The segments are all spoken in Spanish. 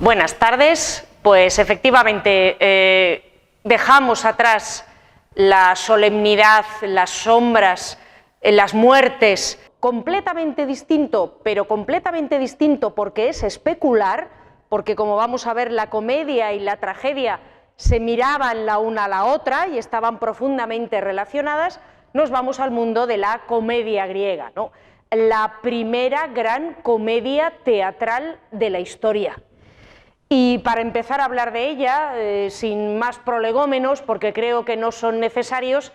Buenas tardes. Pues efectivamente dejamos atrás la solemnidad, las sombras, las muertes, completamente distinto, pero completamente distinto porque es especular, porque como vamos a ver, la comedia y la tragedia se miraban la una a la otra y estaban profundamente relacionadas. Nos vamos al mundo de la comedia griega, ¿no? La primera gran comedia teatral de la historia. Y para empezar a hablar de ella, sin más prolegómenos, porque creo que no son necesarios,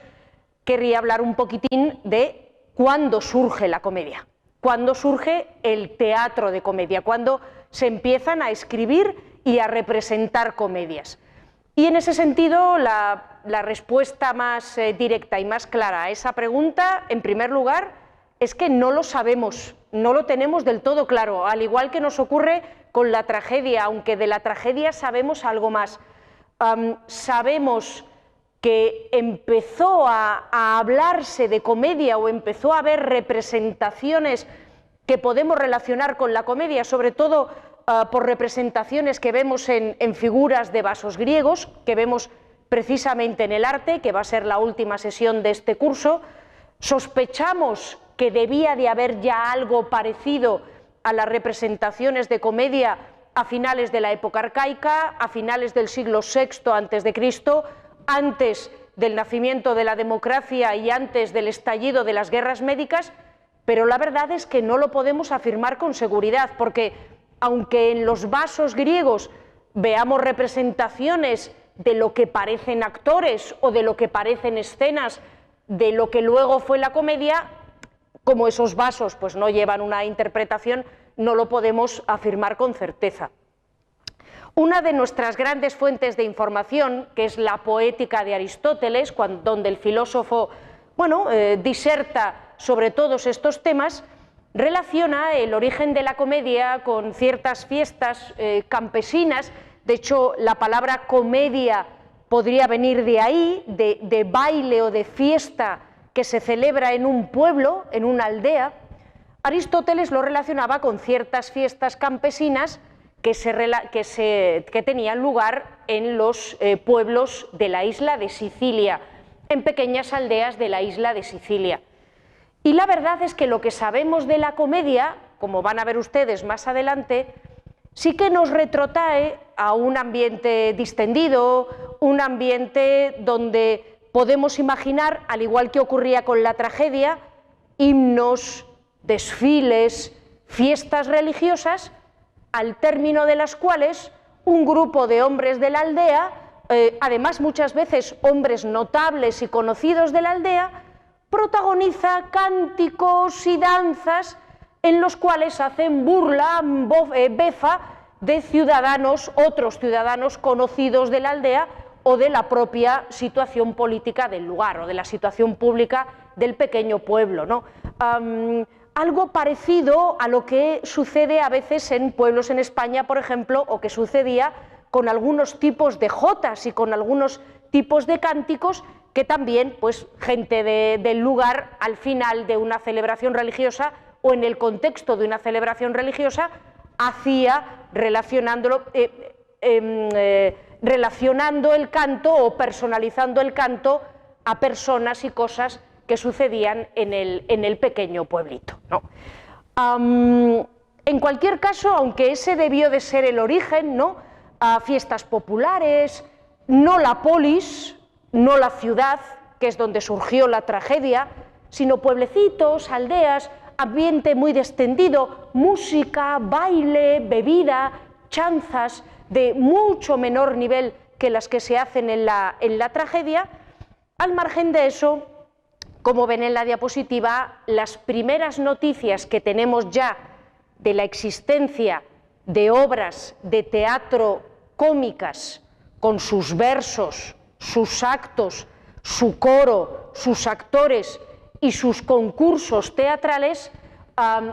querría hablar un poquitín de cuándo surge la comedia, cuándo surge el teatro de comedia, cuándo se empiezan a escribir y a representar comedias. Y en ese sentido, la respuesta más directa y más clara a esa pregunta, en primer lugar, es que no lo sabemos, no lo tenemos del todo claro, al igual que nos ocurre con la tragedia, aunque de la tragedia sabemos algo más. Sabemos que empezó a hablarse de comedia o empezó a haber representaciones que podemos relacionar con la comedia, sobre todo por representaciones que vemos en figuras de vasos griegos, que vemos precisamente en el arte, que va a ser la última sesión de este curso. Sospechamos que debía de haber ya algo parecido a las representaciones de comedia a finales de la época arcaica, a finales del siglo VI a.C., antes del nacimiento de la democracia y antes del estallido de las guerras médicas, pero la verdad es que no lo podemos afirmar con seguridad, porque aunque en los vasos griegos veamos representaciones de lo que parecen actores o de lo que parecen escenas de lo que luego fue la comedia, como esos vasos pues no llevan una interpretación, no lo podemos afirmar con certeza. Una de nuestras grandes fuentes de información, que es la Poética de Aristóteles, donde el filósofo diserta sobre todos estos temas, relaciona el origen de la comedia con ciertas fiestas campesinas. De hecho, la palabra comedia podría venir de ahí, de baile o de fiesta que se celebra en un pueblo, en una aldea. Aristóteles lo relacionaba con ciertas fiestas campesinas que tenían lugar en los pueblos de la isla de Sicilia, en pequeñas aldeas de la isla de Sicilia. Y la verdad es que lo que sabemos de la comedia, como van a ver ustedes más adelante, sí que nos retrotrae a un ambiente distendido, un ambiente donde podemos imaginar, al igual que ocurría con la tragedia, himnos, desfiles, fiestas religiosas, al término de las cuales un grupo de hombres de la aldea, además muchas veces hombres notables y conocidos de la aldea, protagoniza cánticos y danzas en los cuales hacen burla, befa de ciudadanos, otros ciudadanos conocidos de la aldea o de la propia situación política del lugar o de la situación pública del pequeño pueblo, ¿no? Algo parecido a lo que sucede a veces en pueblos en España, por ejemplo, o que sucedía con algunos tipos de jotas y con algunos tipos de cánticos que también, pues, gente del lugar, al final de una celebración religiosa o en el contexto de una celebración religiosa, hacía relacionando el canto o personalizando el canto a personas y cosas que sucedían en el pequeño pueblito, ¿no? En cualquier caso, aunque ese debió de ser el origen, ¿no? Fiestas populares, no la polis, no la ciudad, que es donde surgió la tragedia, sino pueblecitos, aldeas, ambiente muy descendido, música, baile, bebida, chanzas de mucho menor nivel que las que se hacen en la tragedia. Al margen de eso, como ven en la diapositiva, las primeras noticias que tenemos ya de la existencia de obras de teatro cómicas con sus versos, sus actos, su coro, sus actores y sus concursos teatrales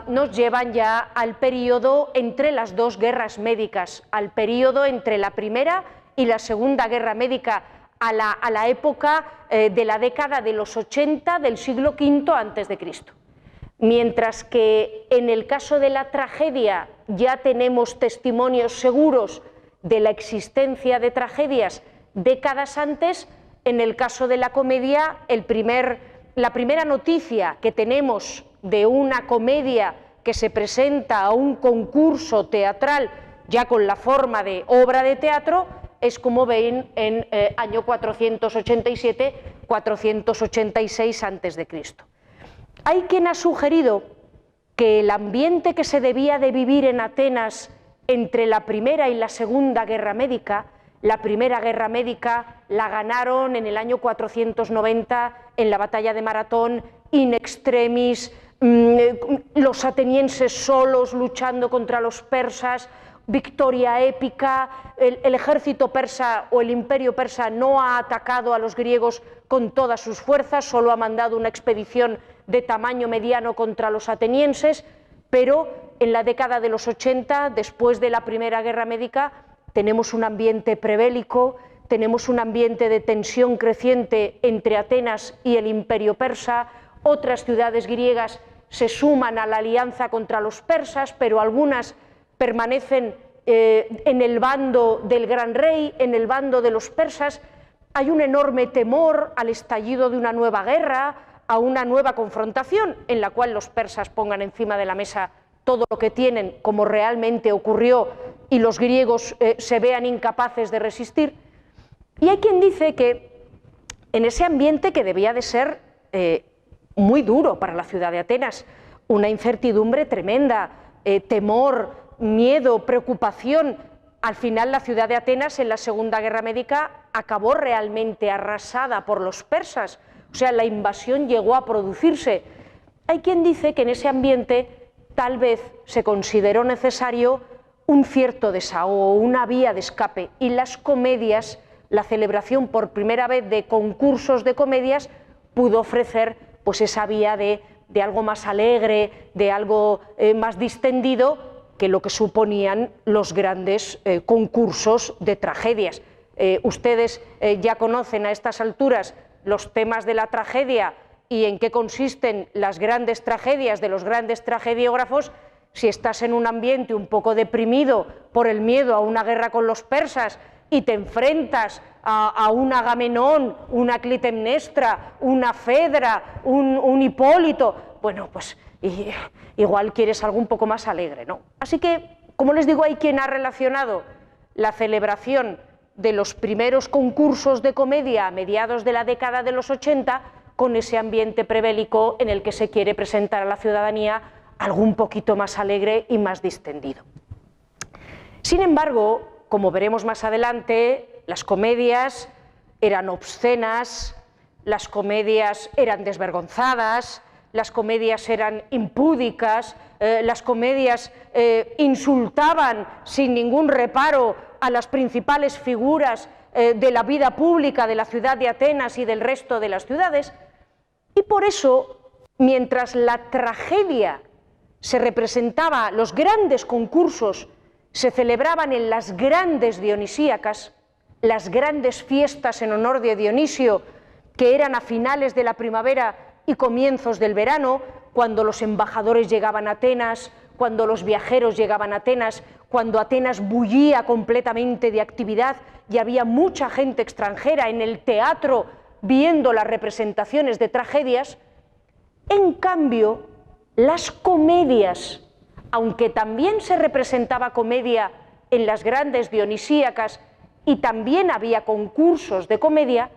nos llevan ya al periodo entre las dos guerras médicas, al periodo entre la Primera y la Segunda Guerra Médica, a la época de la década de los 80 del siglo V a.C. Mientras que en el caso de la tragedia ya tenemos testimonios seguros de la existencia de tragedias décadas antes, en el caso de la comedia, la primera noticia que tenemos de una comedia que se presenta a un concurso teatral ya con la forma de obra de teatro es, como ven, en año 487-486 a.C. Hay quien ha sugerido que el ambiente que se debía de vivir en Atenas entre la Primera y la Segunda Guerra Médica, la Primera Guerra Médica la ganaron en el año 490 en la batalla de Maratón, in extremis, los atenienses solos luchando contra los persas, victoria épica, el ejército persa o el imperio persa no ha atacado a los griegos con todas sus fuerzas, solo ha mandado una expedición de tamaño mediano contra los atenienses, pero en la década de los 80, después de la Primera Guerra Médica, tenemos un ambiente prebélico, tenemos un ambiente de tensión creciente entre Atenas y el imperio persa, otras ciudades griegas se suman a la alianza contra los persas, pero algunas permanecen en el bando del gran rey, en el bando de los persas. Hay un enorme temor al estallido de una nueva guerra, a una nueva confrontación en la cual los persas pongan encima de la mesa todo lo que tienen, como realmente ocurrió, y los griegos se vean incapaces de resistir. Y hay quien dice que en ese ambiente, que debía de ser muy duro para la ciudad de Atenas, una incertidumbre tremenda, temor, miedo, preocupación, al final la ciudad de Atenas en la Segunda Guerra Médica acabó realmente arrasada por los persas, o sea, la invasión llegó a producirse. Hay quien dice que en ese ambiente tal vez se consideró necesario un cierto desahogo, una vía de escape, y las comedias, la celebración por primera vez de concursos de comedias, pudo ofrecer pues esa vía de algo más alegre, de algo más distendido que lo que suponían los grandes concursos de tragedias. Ustedes ya conocen a estas alturas los temas de la tragedia y en qué consisten las grandes tragedias de los grandes tragediógrafos. Si estás en un ambiente un poco deprimido por el miedo a una guerra con los persas y te enfrentas a un Agamenón, una Clitemnestra, una Fedra, un Hipólito, bueno, pues igual quieres algo un poco más alegre, ¿no? Así que, como les digo, hay quien ha relacionado la celebración de los primeros concursos de comedia a mediados de la década de los 80 con ese ambiente prebélico en el que se quiere presentar a la ciudadanía algo un poquito más alegre y más distendido. Sin embargo, como veremos más adelante, las comedias eran obscenas, las comedias eran desvergonzadas, las comedias eran impúdicas, las comedias insultaban sin ningún reparo a las principales figuras de la vida pública de la ciudad de Atenas y del resto de las ciudades. Y por eso, mientras la tragedia se representaba, los grandes concursos se celebraban en las grandes dionisíacas, las grandes fiestas en honor de Dionisio, que eran a finales de la primavera y comienzos del verano, cuando los embajadores llegaban a Atenas, cuando los viajeros llegaban a Atenas, cuando Atenas bullía completamente de actividad y había mucha gente extranjera en el teatro viendo las representaciones de tragedias. En cambio, las comedias, aunque también se representaba comedia en las grandes dionisíacas y también había concursos de comedia,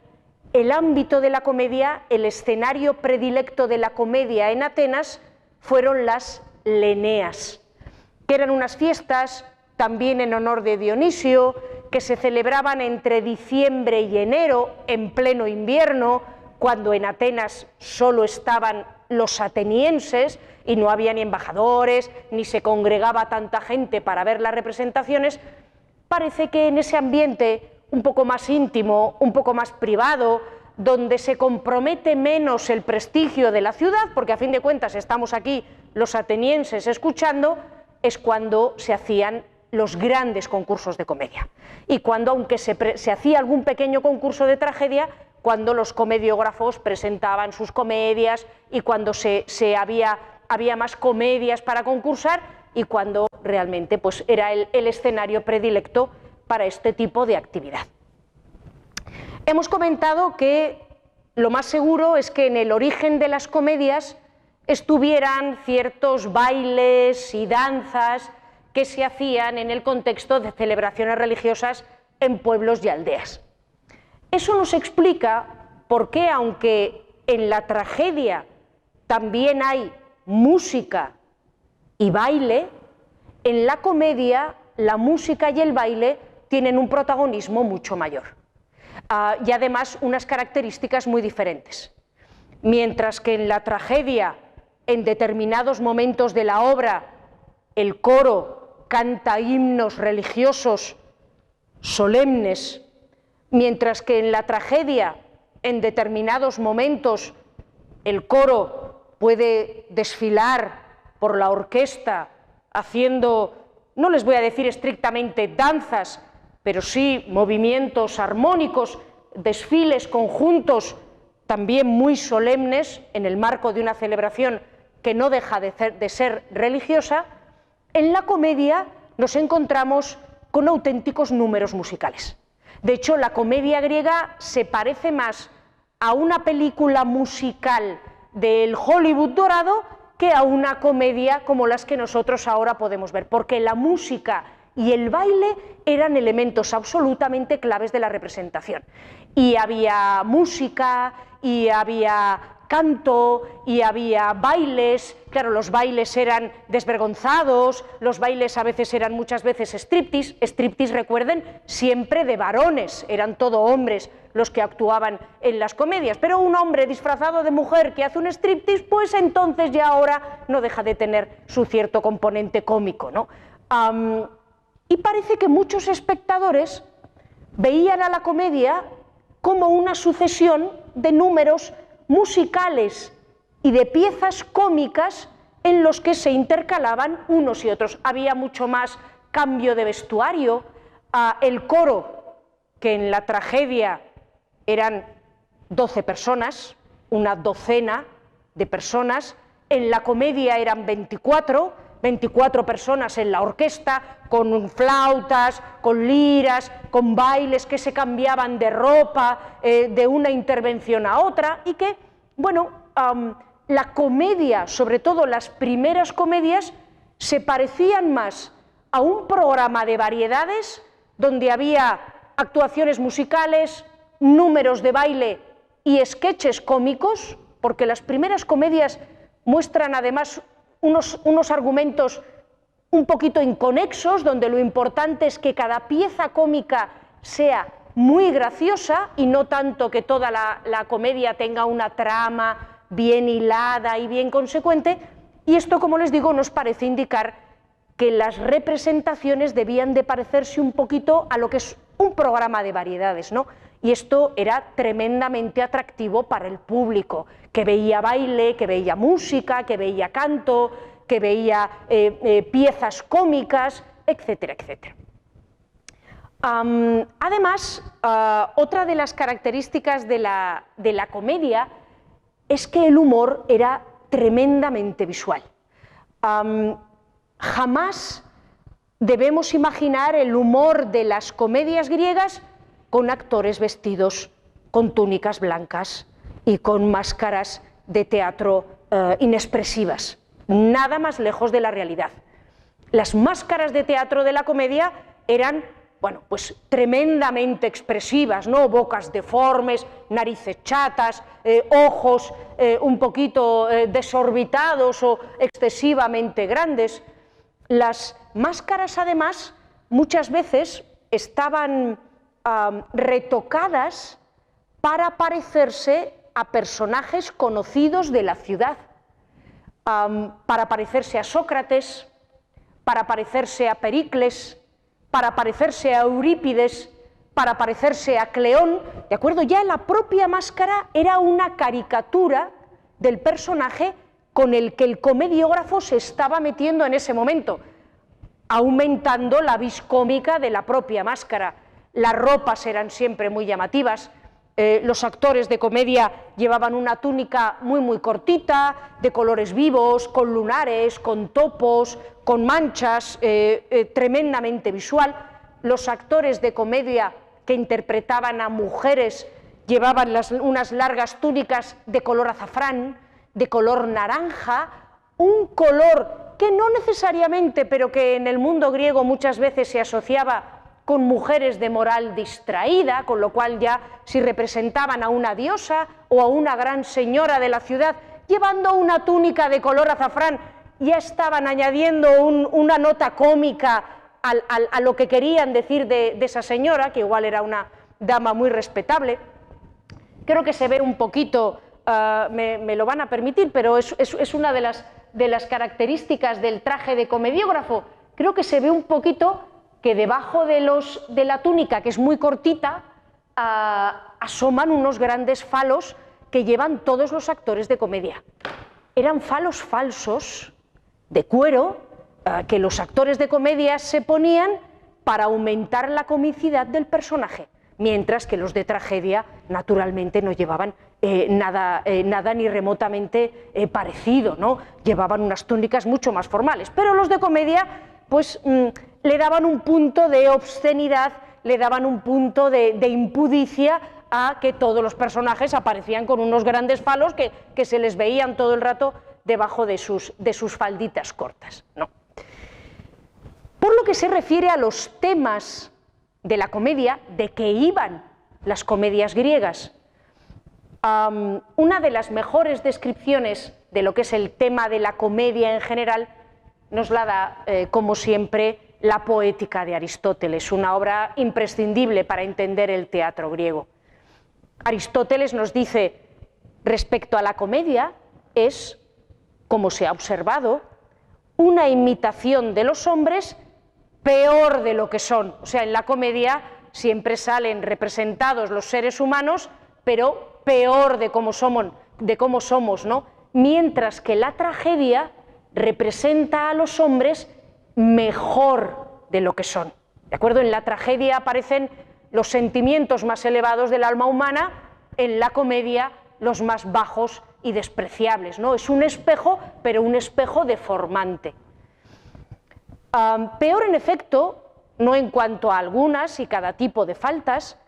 el ámbito de la comedia, el escenario predilecto de la comedia en Atenas fueron las Leneas, que eran unas fiestas también en honor de Dionisio, que se celebraban entre diciembre y enero, en pleno invierno, cuando en Atenas solo estaban los atenienses y no había ni embajadores, ni se congregaba tanta gente para ver las representaciones. Parece que en ese ambiente un poco más íntimo, un poco más privado, donde se compromete menos el prestigio de la ciudad, porque a fin de cuentas estamos aquí los atenienses escuchando, es cuando se hacían los grandes concursos de comedia. Y cuando, aunque se hacía algún pequeño concurso de tragedia, cuando los comediógrafos presentaban sus comedias y cuando había más comedias para concursar y cuando realmente pues, era el escenario predilecto para este tipo de actividad. Hemos comentado que lo más seguro es que en el origen de las comedias estuvieran ciertos bailes y danzas que se hacían en el contexto de celebraciones religiosas en pueblos y aldeas. Eso nos explica por qué, aunque en la tragedia también hay música y baile, en la comedia la música y el baile tienen un protagonismo mucho mayor. Y además unas características muy diferentes. Mientras que en la tragedia, en determinados momentos de la obra, el coro canta himnos religiosos solemnes, mientras que en la tragedia, en determinados momentos, el coro puede desfilar por la orquesta haciendo, no les voy a decir estrictamente danzas, pero sí movimientos armónicos, desfiles conjuntos también muy solemnes en el marco de una celebración que no deja de ser religiosa. En la comedia nos encontramos con auténticos números musicales. De hecho, la comedia griega se parece más a una película musical del Hollywood dorado que a una comedia como las que nosotros ahora podemos ver, porque la música y el baile eran elementos absolutamente claves de la representación. Y había música, y había canto, y había bailes. Claro, los bailes eran desvergonzados, los bailes a veces eran muchas veces striptease, recuerden, siempre de varones, eran todo hombres los que actuaban en las comedias, pero un hombre disfrazado de mujer que hace un striptease, pues entonces ya ahora no deja de tener su cierto componente cómico, ¿no? Y parece que muchos espectadores veían a la comedia como una sucesión de números musicales y de piezas cómicas en los que se intercalaban unos y otros. Había mucho más cambio de vestuario, el coro, que en la tragedia eran 12 personas, una docena de personas, en la comedia eran 24 personas en la orquesta, con flautas, con liras, con bailes que se cambiaban de ropa de una intervención a otra, y que, bueno, la comedia, sobre todo las primeras comedias, se parecían más a un programa de variedades donde había actuaciones musicales, números de baile y sketches cómicos, porque las primeras comedias muestran además unos argumentos un poquito inconexos, donde lo importante es que cada pieza cómica sea muy graciosa y no tanto que toda la comedia tenga una trama bien hilada y bien consecuente. Y esto, como les digo, nos parece indicar que las representaciones debían de parecerse un poquito a lo que es un programa de variedades, ¿no? Y esto era tremendamente atractivo para el público, que veía baile, que veía música, que veía canto, que veía piezas cómicas, etcétera, etcétera. Además, otra de las características de la comedia es que el humor era tremendamente visual. Jamás debemos imaginar el humor de las comedias griegas con actores vestidos con túnicas blancas y con máscaras de teatro inexpresivas. Nada más lejos de la realidad. Las máscaras de teatro de la comedia eran, bueno, pues tremendamente expresivas, ¿no? Bocas deformes, narices chatas, ojos un poquito desorbitados o excesivamente grandes. Las máscaras, además, muchas veces estaban retocadas para parecerse a personajes conocidos de la ciudad, para parecerse a Sócrates, para parecerse a Pericles, para parecerse a Eurípides, para parecerse a Cleón, ¿de acuerdo? Ya la propia máscara era una caricatura del personaje con el que el comediógrafo se estaba metiendo en ese momento. aumentando la vis cómica de la propia máscara. Las ropas eran siempre muy llamativas. Los actores de comedia llevaban una túnica muy cortita, de colores vivos, con lunares, con topos, con manchas, tremendamente visual. Los actores de comedia que interpretaban a mujeres llevaban unas largas túnicas de color azafrán, de color naranja, un color que no necesariamente, pero que en el mundo griego muchas veces se asociaba con mujeres de moral distraída, con lo cual ya si representaban a una diosa o a una gran señora de la ciudad llevando una túnica de color azafrán, ya estaban añadiendo una nota cómica a lo que querían decir de esa señora, que igual era una dama muy respetable. Creo que se ve un poquito, me lo van a permitir, pero es una de las características del traje de comediógrafo. Creo que se ve un poquito que debajo de la túnica, que es muy cortita, asoman unos grandes falos que llevan todos los actores de comedia. Eran falos falsos de cuero que los actores de comedia se ponían para aumentar la comicidad del personaje, mientras que los de tragedia naturalmente no llevaban nada ni remotamente parecido, ¿no? Llevaban unas túnicas mucho más formales, pero los de comedia pues le daban un punto de obscenidad, le daban un punto de impudicia a que todos los personajes aparecían con unos grandes falos que se les veían todo el rato debajo de sus falditas cortas, ¿no? Por lo que se refiere a los temas de la comedia, de que iban las comedias griegas, una de las mejores descripciones de lo que es el tema de la comedia en general nos la da, como siempre, la Poética de Aristóteles, una obra imprescindible para entender el teatro griego. Aristóteles nos dice, respecto a la comedia, es, como se ha observado, una imitación de los hombres peor de lo que son. O sea, en la comedia siempre salen representados los seres humanos, pero peor de cómo somos, ¿no? Mientras que la tragedia representa a los hombres mejor de lo que son. ¿De acuerdo? En la tragedia aparecen los sentimientos más elevados del alma humana, en la comedia los más bajos y despreciables, ¿no? Es un espejo, pero un espejo deformante. Peor, en efecto, no en cuanto a algunas y cada tipo de faltas,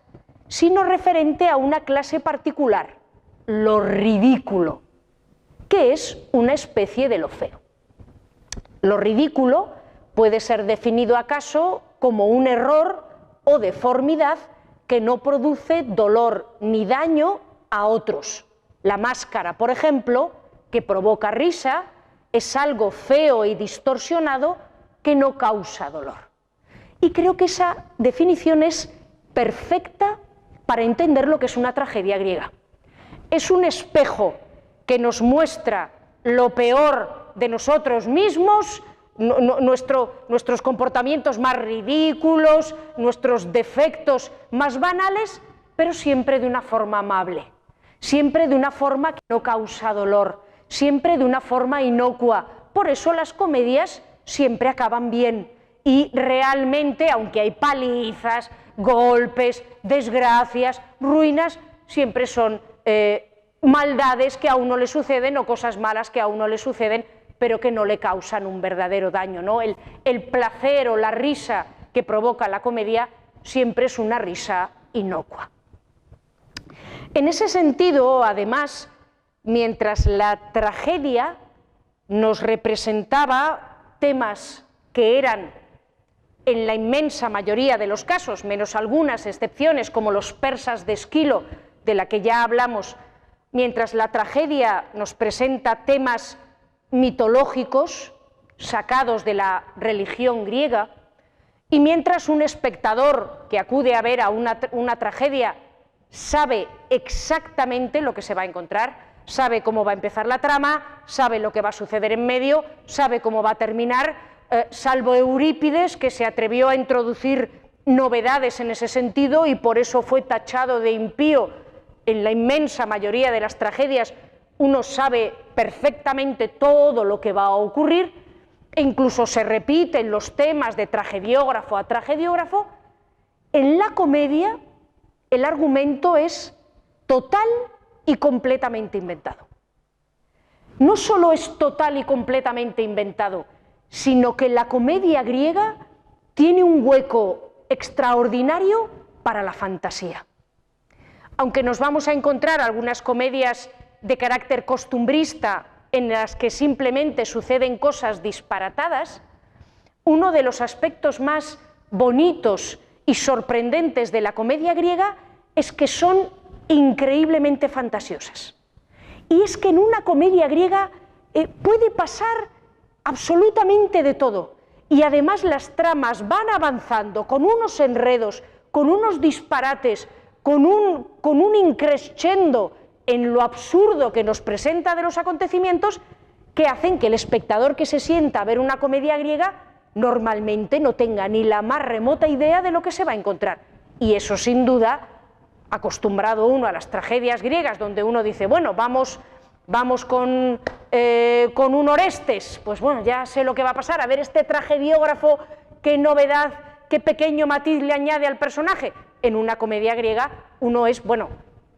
sino referente a una clase particular, lo ridículo, que es una especie de lo feo. Lo ridículo puede ser definido acaso como un error o deformidad que no produce dolor ni daño a otros. La máscara, por ejemplo, que provoca risa, es algo feo y distorsionado que no causa dolor. Y creo que esa definición es perfecta para entender lo que es una tragedia griega. Es un espejo que nos muestra lo peor de nosotros mismos, nuestros comportamientos más ridículos, nuestros defectos más banales, pero siempre de una forma amable, siempre de una forma que no causa dolor, siempre de una forma inocua. Por eso las comedias siempre acaban bien y realmente, aunque hay palizas, golpes, desgracias, ruinas, siempre son maldades que a uno le suceden o cosas malas que a uno le suceden, pero que no le causan un verdadero daño, ¿no? El placer o la risa que provoca la comedia siempre es una risa inocua. En ese sentido, además, mientras la tragedia nos representaba temas que eran, en la inmensa mayoría de los casos, menos algunas excepciones como los persas de Esquilo, de la que ya hablamos, mientras la tragedia nos presenta temas mitológicos sacados de la religión griega, y mientras un espectador que acude a ver a una tragedia sabe exactamente lo que se va a encontrar, sabe cómo va a empezar la trama, sabe lo que va a suceder en medio, sabe cómo va a terminar, salvo Eurípides, que se atrevió a introducir novedades en ese sentido y por eso fue tachado de impío. En la inmensa mayoría de las tragedias uno sabe perfectamente todo lo que va a ocurrir. e incluso se repiten los temas de tragediógrafo a tragediógrafo, en la comedia el argumento es total y completamente inventado. No solo es total y completamente inventado, sino que la comedia griega tiene un hueco extraordinario para la fantasía. Aunque nos vamos a encontrar algunas comedias de carácter costumbrista en las que simplemente suceden cosas disparatadas, uno de los aspectos más bonitos y sorprendentes de la comedia griega es que son increíblemente fantasiosas. Y es que en una comedia griega puede pasar absolutamente de todo, y además las tramas van avanzando con unos enredos, con unos disparates, con un increscendo en lo absurdo que nos presenta de los acontecimientos, que hacen que el espectador que se sienta a ver una comedia griega normalmente no tenga ni la más remota idea de lo que se va a encontrar. Y eso sin duda, acostumbrado uno a las tragedias griegas, donde uno dice, bueno, vamos con un Orestes, pues bueno, ya sé lo que va a pasar, a ver este tragediógrafo, qué novedad, qué pequeño matiz le añade al personaje. En una comedia griega uno es, bueno,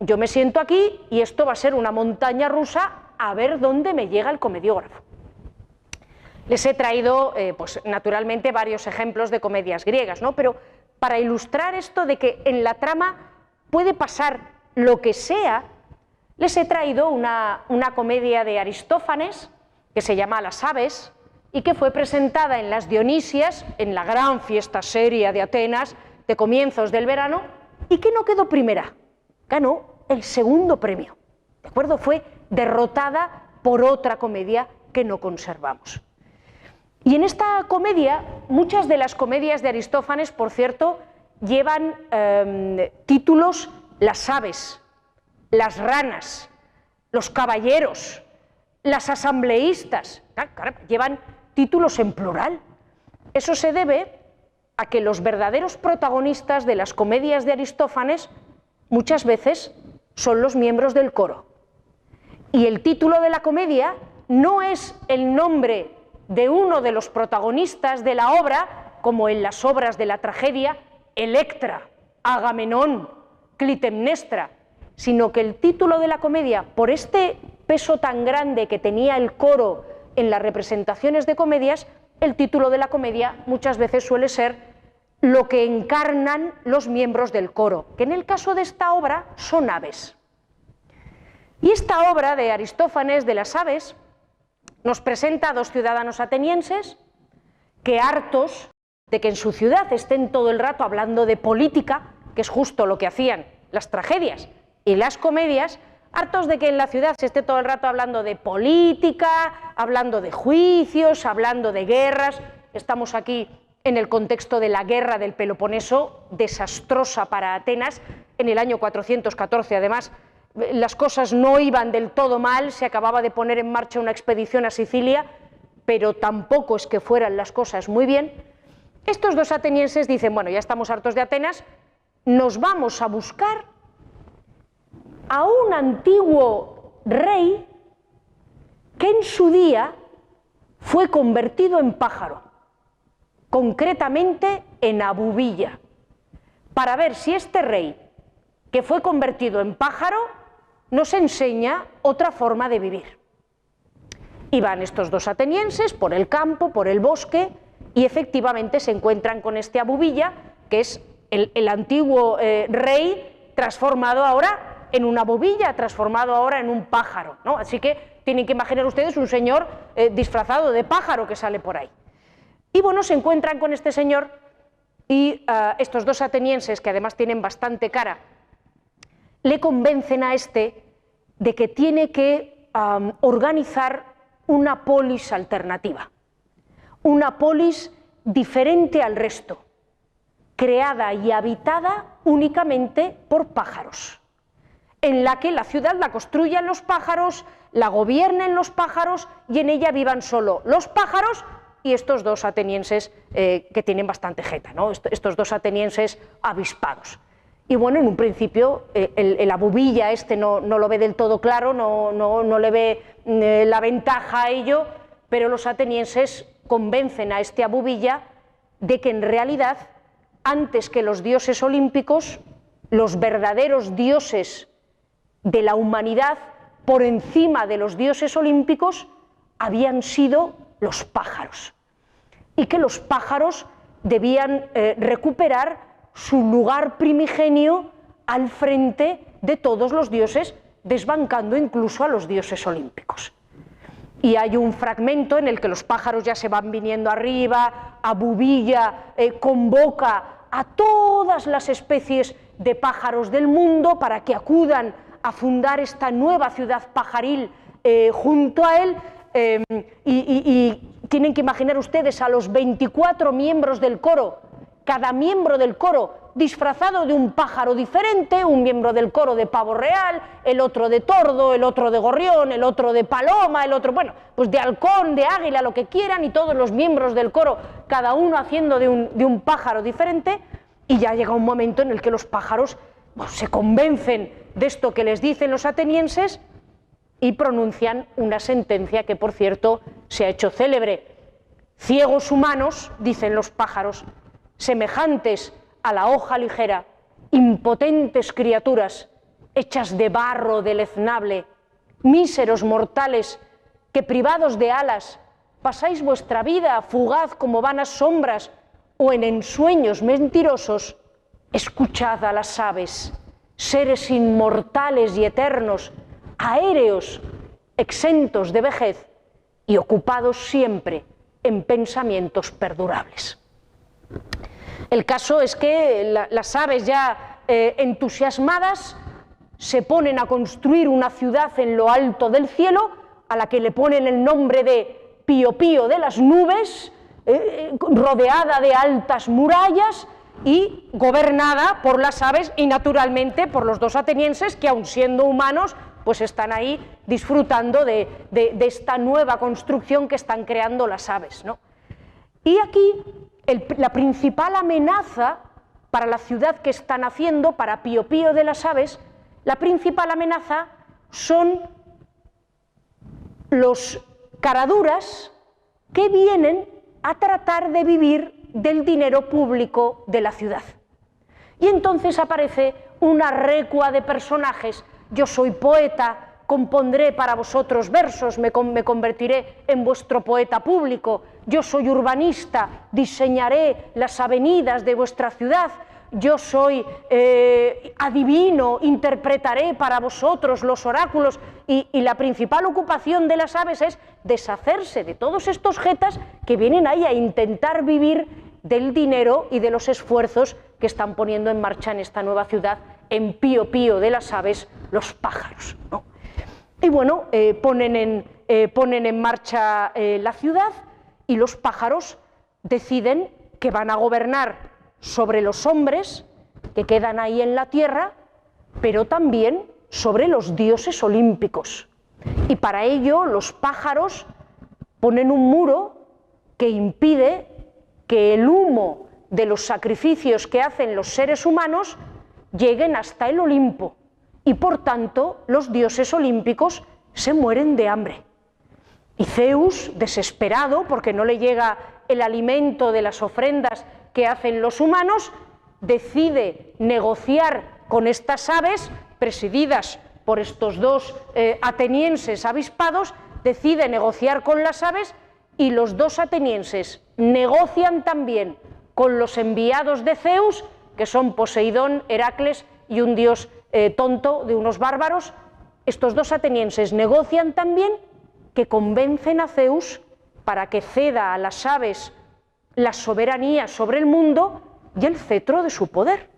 yo me siento aquí y esto va a ser una montaña rusa, a ver dónde me llega el comediógrafo. Les he traído, pues naturalmente, varios ejemplos de comedias griegas, ¿no? Pero para ilustrar esto de que en la trama puede pasar lo que sea, les he traído una comedia de Aristófanes que se llama Las Aves y que fue presentada en las Dionisias, en la gran fiesta seria de Atenas de comienzos del verano, y que no quedó primera, ganó el segundo premio, ¿de acuerdo? Fue derrotada por otra comedia que no conservamos. Y en esta comedia, muchas de las comedias de Aristófanes, por cierto, llevan títulos: Las aves, las ranas, los caballeros, las asambleístas, llevan títulos en plural. Eso se debe a que los verdaderos protagonistas de las comedias de Aristófanes muchas veces son los miembros del coro. Y el título de la comedia no es el nombre de uno de los protagonistas de la obra, como en las obras de la tragedia, Electra, Agamenón, Clitemnestra, sino que el título de la comedia, por este peso tan grande que tenía el coro en las representaciones de comedias, el título de la comedia muchas veces suele ser lo que encarnan los miembros del coro, que en el caso de esta obra son aves. Y esta obra de Aristófanes, de las aves, nos presenta a dos ciudadanos atenienses que, hartos de que en su ciudad estén todo el rato hablando de política, que es justo lo que hacían las tragedias y las comedias, hartos de que en la ciudad se esté todo el rato hablando de política, hablando de juicios, hablando de guerras. Estamos aquí en el contexto de la guerra del Peloponeso, desastrosa para Atenas, en el año 414, además. Las cosas no iban del todo mal, se acababa de poner en marcha una expedición a Sicilia, pero tampoco es que fueran las cosas muy bien. Estos dos atenienses dicen, bueno, ya estamos hartos de Atenas, nos vamos a buscar a un antiguo rey que en su día fue convertido en pájaro, concretamente en Abubilla, para ver si este rey, que fue convertido en pájaro, nos enseña otra forma de vivir. Y van estos dos atenienses por el campo, por el bosque, y efectivamente se encuentran con este Abubilla, que es el antiguo rey transformado ahora en una bobilla, transformado ahora en un pájaro, ¿no? Así que tienen que imaginar ustedes un señor disfrazado de pájaro que sale por ahí. Y bueno, se encuentran con este señor y estos dos atenienses, que además tienen bastante cara, le convencen a este de que tiene que organizar una polis alternativa, una polis diferente al resto, creada y habitada únicamente por pájaros, en la que la ciudad la construyan los pájaros, la gobiernen los pájaros y en ella vivan solo los pájaros y estos dos atenienses que tienen bastante jeta, ¿no? Estos dos atenienses avispados. Y bueno, en un principio el Abubilla no lo ve del todo claro, no le ve la ventaja a ello, pero los atenienses convencen a este Abu Villa de que en realidad, antes que los dioses olímpicos, los verdaderos dioses de la humanidad, por encima de los dioses olímpicos, habían sido los pájaros, y que los pájaros debían recuperar su lugar primigenio al frente de todos los dioses, desbancando incluso a los dioses olímpicos. Y hay un fragmento en el que los pájaros ya se van viniendo arriba, Abu Villa convoca a todas las especies de pájaros del mundo para que acudan a fundar esta nueva ciudad pajaril junto a él, y tienen que imaginar ustedes a los 24 miembros del coro, cada miembro del coro disfrazado de un pájaro diferente, un miembro del coro de pavo real, el otro de tordo, el otro de gorrión, el otro de paloma, el otro, bueno, pues de halcón, de águila, lo que quieran, y todos los miembros del coro, cada uno haciendo de un pájaro diferente, y ya llega un momento en el que los pájaros se convencen de esto que les dicen los atenienses y pronuncian una sentencia que, por cierto, se ha hecho célebre. Ciegos humanos, dicen los pájaros, semejantes a la hoja ligera, impotentes criaturas, hechas de barro deleznable, míseros mortales, que privados de alas, pasáis vuestra vida fugaz como vanas sombras o en ensueños mentirosos, escuchad a las aves, seres inmortales y eternos, aéreos, exentos de vejez y ocupados siempre en pensamientos perdurables. El caso es que las aves ya entusiasmadas se ponen a construir una ciudad en lo alto del cielo, a la que le ponen el nombre de Pío Pío de las nubes, rodeada de altas murallas y gobernada por las aves y naturalmente por los dos atenienses que, aun siendo humanos, pues están ahí disfrutando de esta nueva construcción que están creando las aves, ¿no? Y aquí la principal amenaza para la ciudad que están haciendo, para Pío Pío de las aves, la principal amenaza son los caraduras que vienen a tratar de vivir del dinero público de la ciudad. Y entonces aparece una recua de personajes: yo soy poeta, compondré para vosotros versos, me convertiré en vuestro poeta público; yo soy urbanista, diseñaré las avenidas de vuestra ciudad; yo soy adivino, interpretaré para vosotros los oráculos. Y la principal ocupación de las aves es deshacerse de todos estos jetas que vienen ahí a intentar vivir del dinero y de los esfuerzos que están poniendo en marcha en esta nueva ciudad, en Pío Pío de las aves, los pájaros, ¿no? Y bueno, ponen en marcha la ciudad, y los pájaros deciden que van a gobernar sobre los hombres que quedan ahí en la tierra, pero también sobre los dioses olímpicos. Y para ello los pájaros ponen un muro que impide que el humo de los sacrificios que hacen los seres humanos lleguen hasta el Olimpo, y por tanto los dioses olímpicos se mueren de hambre. Y Zeus, desesperado porque no le llega el alimento de las ofrendas que hacen los humanos, decide negociar con estas aves, presididas por estos dos atenienses avispados, decide negociar con las aves, y los dos atenienses negocian también con los enviados de Zeus, que son Poseidón, Heracles y un dios tonto de unos bárbaros. Estos dos atenienses negocian también que convencen a Zeus para que ceda a las aves la soberanía sobre el mundo y el cetro de su poder.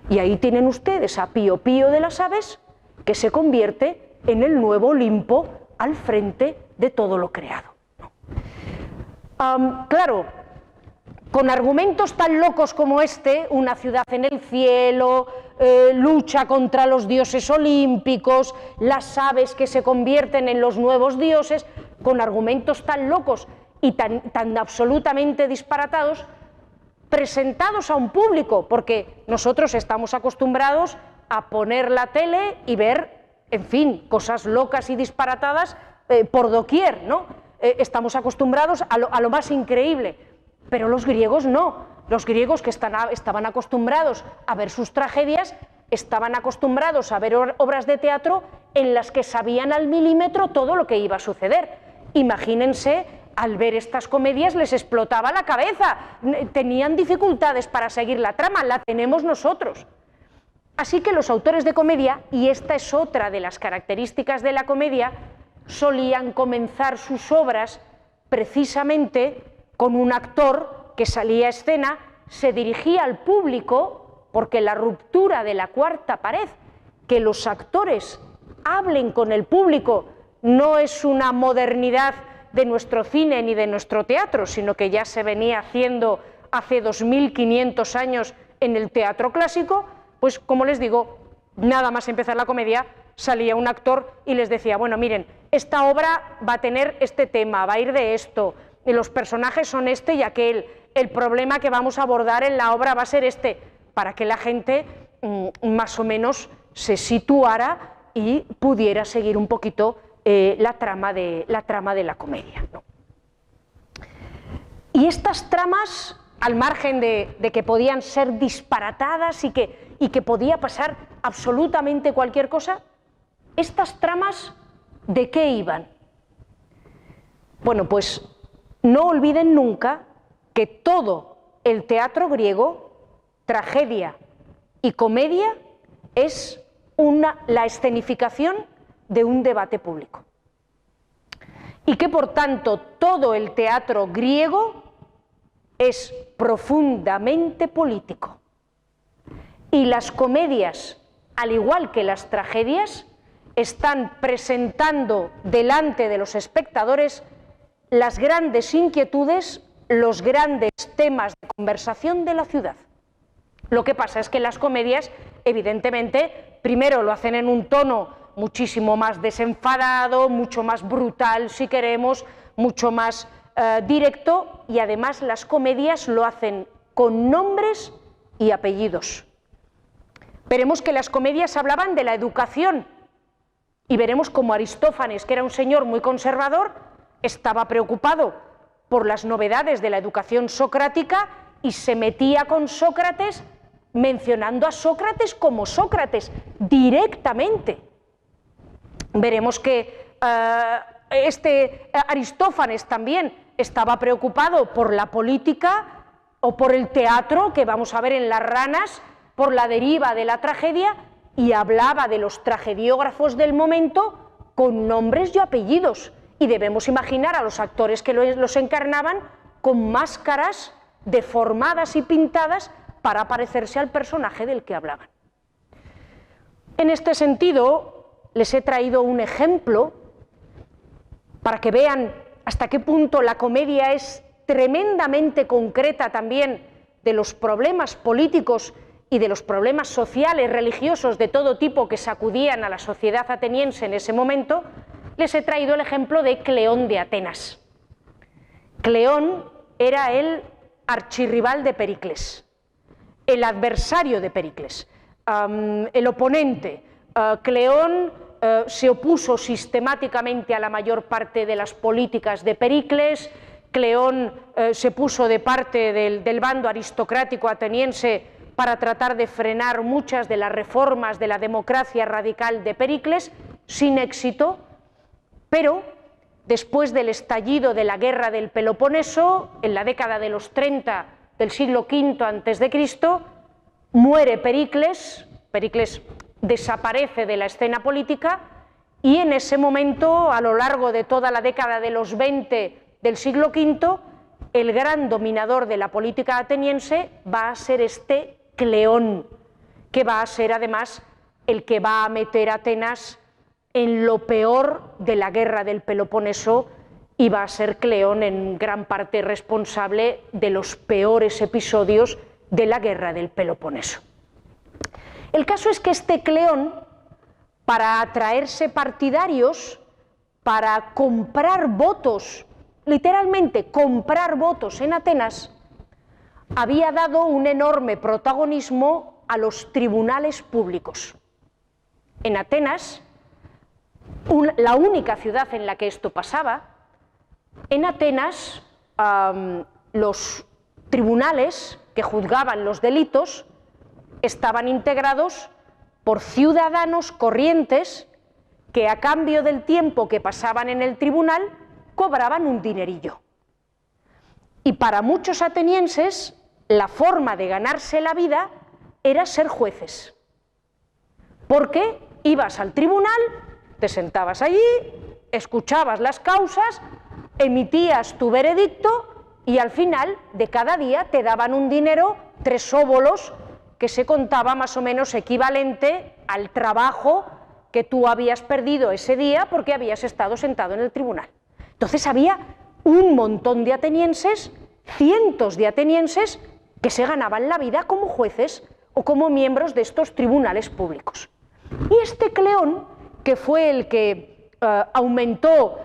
Y ahí tienen ustedes a Pío Pío de las aves, que se convierte en el nuevo Olimpo al frente de todo lo creado. Claro, con argumentos tan locos como este, una ciudad en el cielo, lucha contra los dioses olímpicos, las aves que se convierten en los nuevos dioses, con argumentos tan locos y tan absolutamente disparatados, presentados a un público, porque nosotros estamos acostumbrados a poner la tele y ver, en fin, cosas locas y disparatadas por doquier, ¿no? estamos acostumbrados a lo más increíble, pero los griegos no. Los griegos, que estaban acostumbrados a ver sus tragedias, estaban acostumbrados a ver obras de teatro en las que sabían al milímetro todo lo que iba a suceder. Imagínense, al ver estas comedias les explotaba la cabeza, tenían dificultades para seguir la trama, la tenemos nosotros. Así que los autores de comedia, y esta es otra de las características de la comedia, solían comenzar sus obras precisamente con un actor que salía a escena, se dirigía al público, porque la ruptura de la cuarta pared, que los actores hablen con el público, no es una modernidad de nuestro cine ni de nuestro teatro, sino que ya se venía haciendo hace 2500 años en el teatro clásico. Pues como les digo, nada más empezar la comedia, salía un actor y les decía, bueno, miren, esta obra va a tener este tema, va a ir de esto, y los personajes son este y aquel, el problema que vamos a abordar en la obra va a ser este, para que la gente más o menos se situara y pudiera seguir un poquito la trama de la comedia, ¿no? Y estas tramas, al margen de que podían ser disparatadas y que podía pasar absolutamente cualquier cosa, estas tramas, ¿de qué iban? Bueno, pues no olviden nunca que todo el teatro griego, tragedia y comedia, es la escenificación de un debate público. Y que por tanto todo el teatro griego es profundamente político. Y las comedias, al igual que las tragedias, están presentando delante de los espectadores las grandes inquietudes, los grandes temas de conversación de la ciudad. Lo que pasa es que las comedias, evidentemente, primero lo hacen en un tono muchísimo más desenfadado, mucho más brutal, si queremos, mucho más directo, y además las comedias lo hacen con nombres y apellidos. Veremos que las comedias hablaban de la educación, y veremos cómo Aristófanes, que era un señor muy conservador, estaba preocupado por las novedades de la educación socrática y se metía con Sócrates, mencionando a Sócrates como Sócrates directamente. Veremos que Aristófanes también estaba preocupado por la política o por el teatro, que vamos a ver en Las Ranas, por la deriva de la tragedia, y hablaba de los tragediógrafos del momento con nombres y apellidos. Y debemos imaginar a los actores que los encarnaban con máscaras deformadas y pintadas para parecerse al personaje del que hablaban. En este sentido, les he traído un ejemplo para que vean hasta qué punto la comedia es tremendamente concreta también de los problemas políticos y de los problemas sociales, religiosos de todo tipo que sacudían a la sociedad ateniense en ese momento. Les he traído el ejemplo de Cleón de Atenas. Cleón era el archirrival de Pericles, el adversario de Pericles, el oponente. Cleón se opuso sistemáticamente a la mayor parte de las políticas de Pericles. Cleón se puso de parte del bando aristocrático ateniense para tratar de frenar muchas de las reformas de la democracia radical de Pericles, sin éxito. Pero después del estallido de la guerra del Peloponeso, en la década de los 30 del siglo V a.C., muere Pericles. Pericles desaparece de la escena política, y en ese momento, a lo largo de toda la década de los 20 del siglo V, el gran dominador de la política ateniense va a ser este Cleón, que va a ser además el que va a meter a Atenas en lo peor de la guerra del Peloponeso, y va a ser Cleón en gran parte responsable de los peores episodios de la guerra del Peloponeso. El caso es que este Cleón, para atraerse partidarios, para comprar votos, literalmente comprar votos en Atenas, había dado un enorme protagonismo a los tribunales públicos. En Atenas, la única ciudad en la que esto pasaba, En Atenas, los tribunales que juzgaban los delitos estaban integrados por ciudadanos corrientes que a cambio del tiempo que pasaban en el tribunal cobraban un dinerillo. Y para muchos atenienses la forma de ganarse la vida era ser jueces, porque ibas al tribunal, te sentabas allí, escuchabas las causas, emitías tu veredicto y al final de cada día te daban un dinero, 3 óbolos, que se contaba más o menos equivalente al trabajo que tú habías perdido ese día porque habías estado sentado en el tribunal. Entonces había un montón de atenienses, cientos de atenienses, que se ganaban la vida como jueces o como miembros de estos tribunales públicos. Y este Cleón, que fue el que aumentó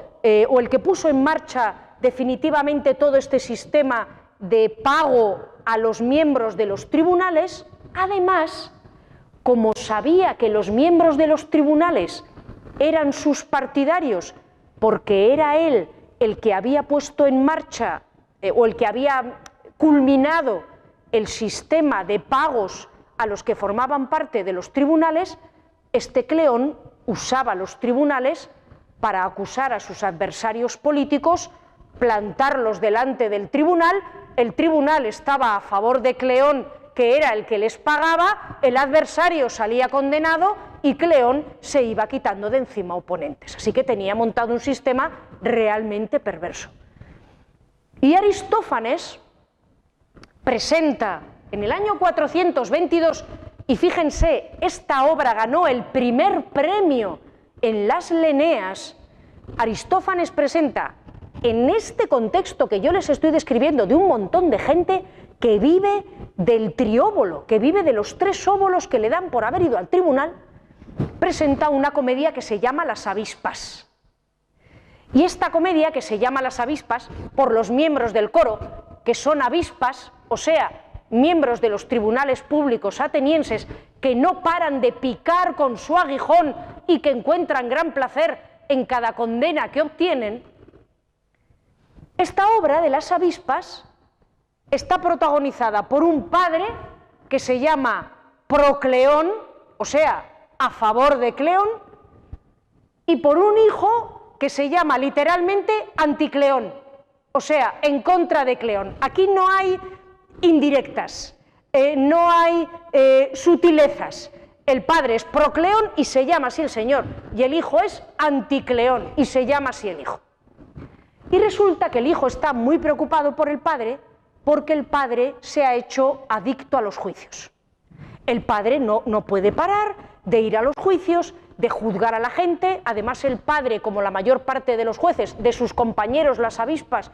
o el que puso en marcha definitivamente todo este sistema de pago a los miembros de los tribunales, además, como sabía que los miembros de los tribunales eran sus partidarios, porque era él el que había puesto en marcha o el que había culminado el sistema de pagos a los que formaban parte de los tribunales, este Cleón usaba los tribunales para acusar a sus adversarios políticos, plantarlos delante del tribunal, el tribunal estaba a favor de Cleón, que era el que les pagaba, el adversario salía condenado y Cleón se iba quitando de encima oponentes. Así que tenía montado un sistema realmente perverso. Y Aristófanes presenta en el año 422, y fíjense, esta obra ganó el primer premio en las Leneas. Aristófanes presenta, en este contexto que yo les estoy describiendo, de un montón de gente que vive del trióbolo, que vive de los 3 óbolos que le dan por haber ido al tribunal, presenta una comedia que se llama Las Avispas. Y esta comedia, que se llama Las Avispas, por los miembros del coro, que son avispas, o sea, miembros de los tribunales públicos atenienses, que no paran de picar con su aguijón y que encuentran gran placer en cada condena que obtienen, esta obra de Las Avispas está protagonizada por un padre que se llama Procleón, o sea, a favor de Cleón, y por un hijo que se llama literalmente Anticleón, o sea, en contra de Cleón. Aquí no hay indirectas, no hay sutilezas. El padre es Procleón y se llama así el señor, y el hijo es Anticleón y se llama así el hijo. Y resulta que el hijo está muy preocupado por el padre porque el padre se ha hecho adicto a los juicios. El padre no puede parar de ir a los juicios, de juzgar a la gente. Además, el padre, como la mayor parte de los jueces, de sus compañeros, las avispas,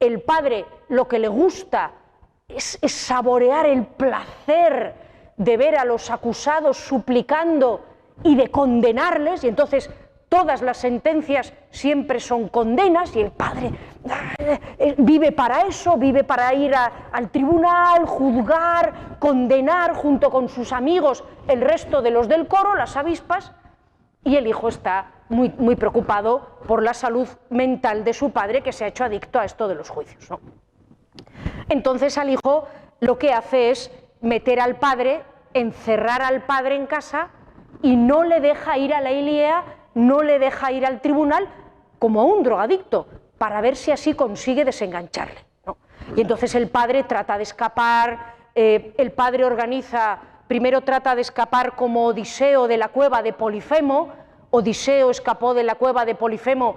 el padre lo que le gusta es saborear el placer de ver a los acusados suplicando y de condenarles, y entonces todas las sentencias siempre son condenas y el padre vive para eso, vive para ir al tribunal, juzgar, condenar junto con sus amigos, el resto de los del coro, las avispas, y el hijo está muy preocupado por la salud mental de su padre, que se ha hecho adicto a esto de los juicios, ¿no? Entonces al hijo lo que hace es meter al padre, encerrar al padre en casa y no le deja ir a la Ilíada, no le deja ir al tribunal como a un drogadicto, para ver si así consigue desengancharle, ¿no? Y entonces el padre trata de escapar, el padre organiza, primero trata de escapar como Odiseo de la cueva de Polifemo. Odiseo escapó de la cueva de Polifemo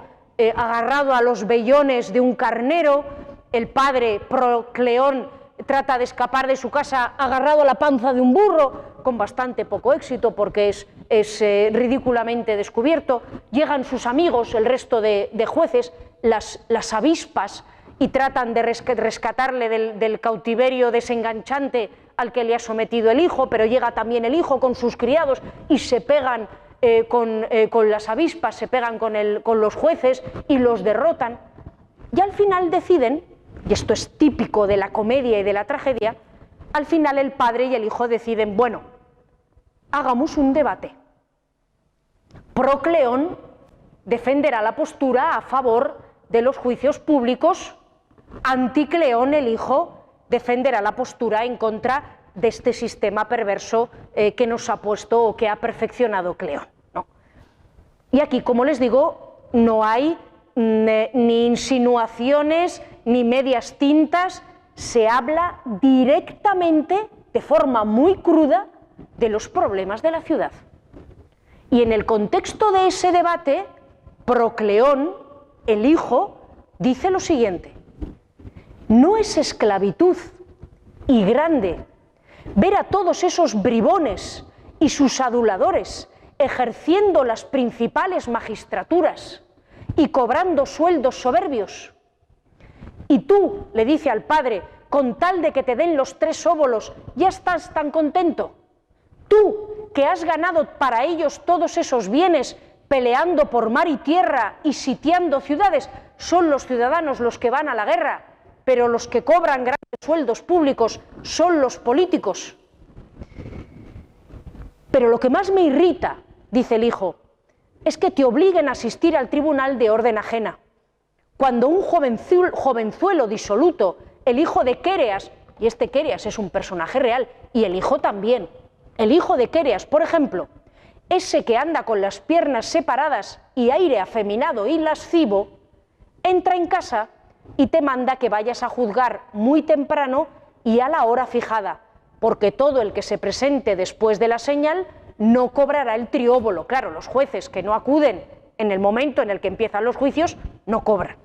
agarrado a los vellones de un carnero. El padre Procleón trata de escapar de su casa agarrado a la panza de un burro, con bastante poco éxito porque es ridículamente descubierto. Llegan sus amigos, el resto de jueces, las avispas, y tratan de rescatarle del cautiverio desenganchante al que le ha sometido el hijo, pero llega también el hijo con sus criados y se pegan con las avispas, se pegan con los jueces y los derrotan. Y al final deciden, y esto es típico de la comedia y de la tragedia, al final el padre y el hijo deciden, bueno, hagamos un debate. Procleón defenderá la postura a favor de los juicios públicos, Anticleón, el hijo, defenderá la postura en contra de este sistema perverso que nos ha puesto o que ha perfeccionado Cleón, ¿no? Y aquí, como les digo, no hay ni insinuaciones ni medias tintas, se habla directamente, de forma muy cruda, de los problemas de la ciudad. Y en el contexto de ese debate, Procleón, el hijo, dice lo siguiente: no es esclavitud y grande ver a todos esos bribones y sus aduladores ejerciendo las principales magistraturas y cobrando sueldos soberbios. Y tú, le dice al padre, con tal de que te den los 3 óbolos, ya estás tan contento. Tú, que has ganado para ellos todos esos bienes, peleando por mar y tierra y sitiando ciudades, son los ciudadanos los que van a la guerra, pero los que cobran grandes sueldos públicos son los políticos. Pero lo que más me irrita, dice el hijo, es que te obliguen a asistir al tribunal de orden ajena. Cuando un jovenzuelo disoluto, el hijo de Quéreas, y este Quéreas es un personaje real, y el hijo también, el hijo de Quéreas, por ejemplo, ese que anda con las piernas separadas y aire afeminado y lascivo, entra en casa y te manda que vayas a juzgar muy temprano y a la hora fijada, porque todo el que se presente después de la señal no cobrará el trióbolo. Claro, los jueces que no acuden en el momento en el que empiezan los juicios no cobran.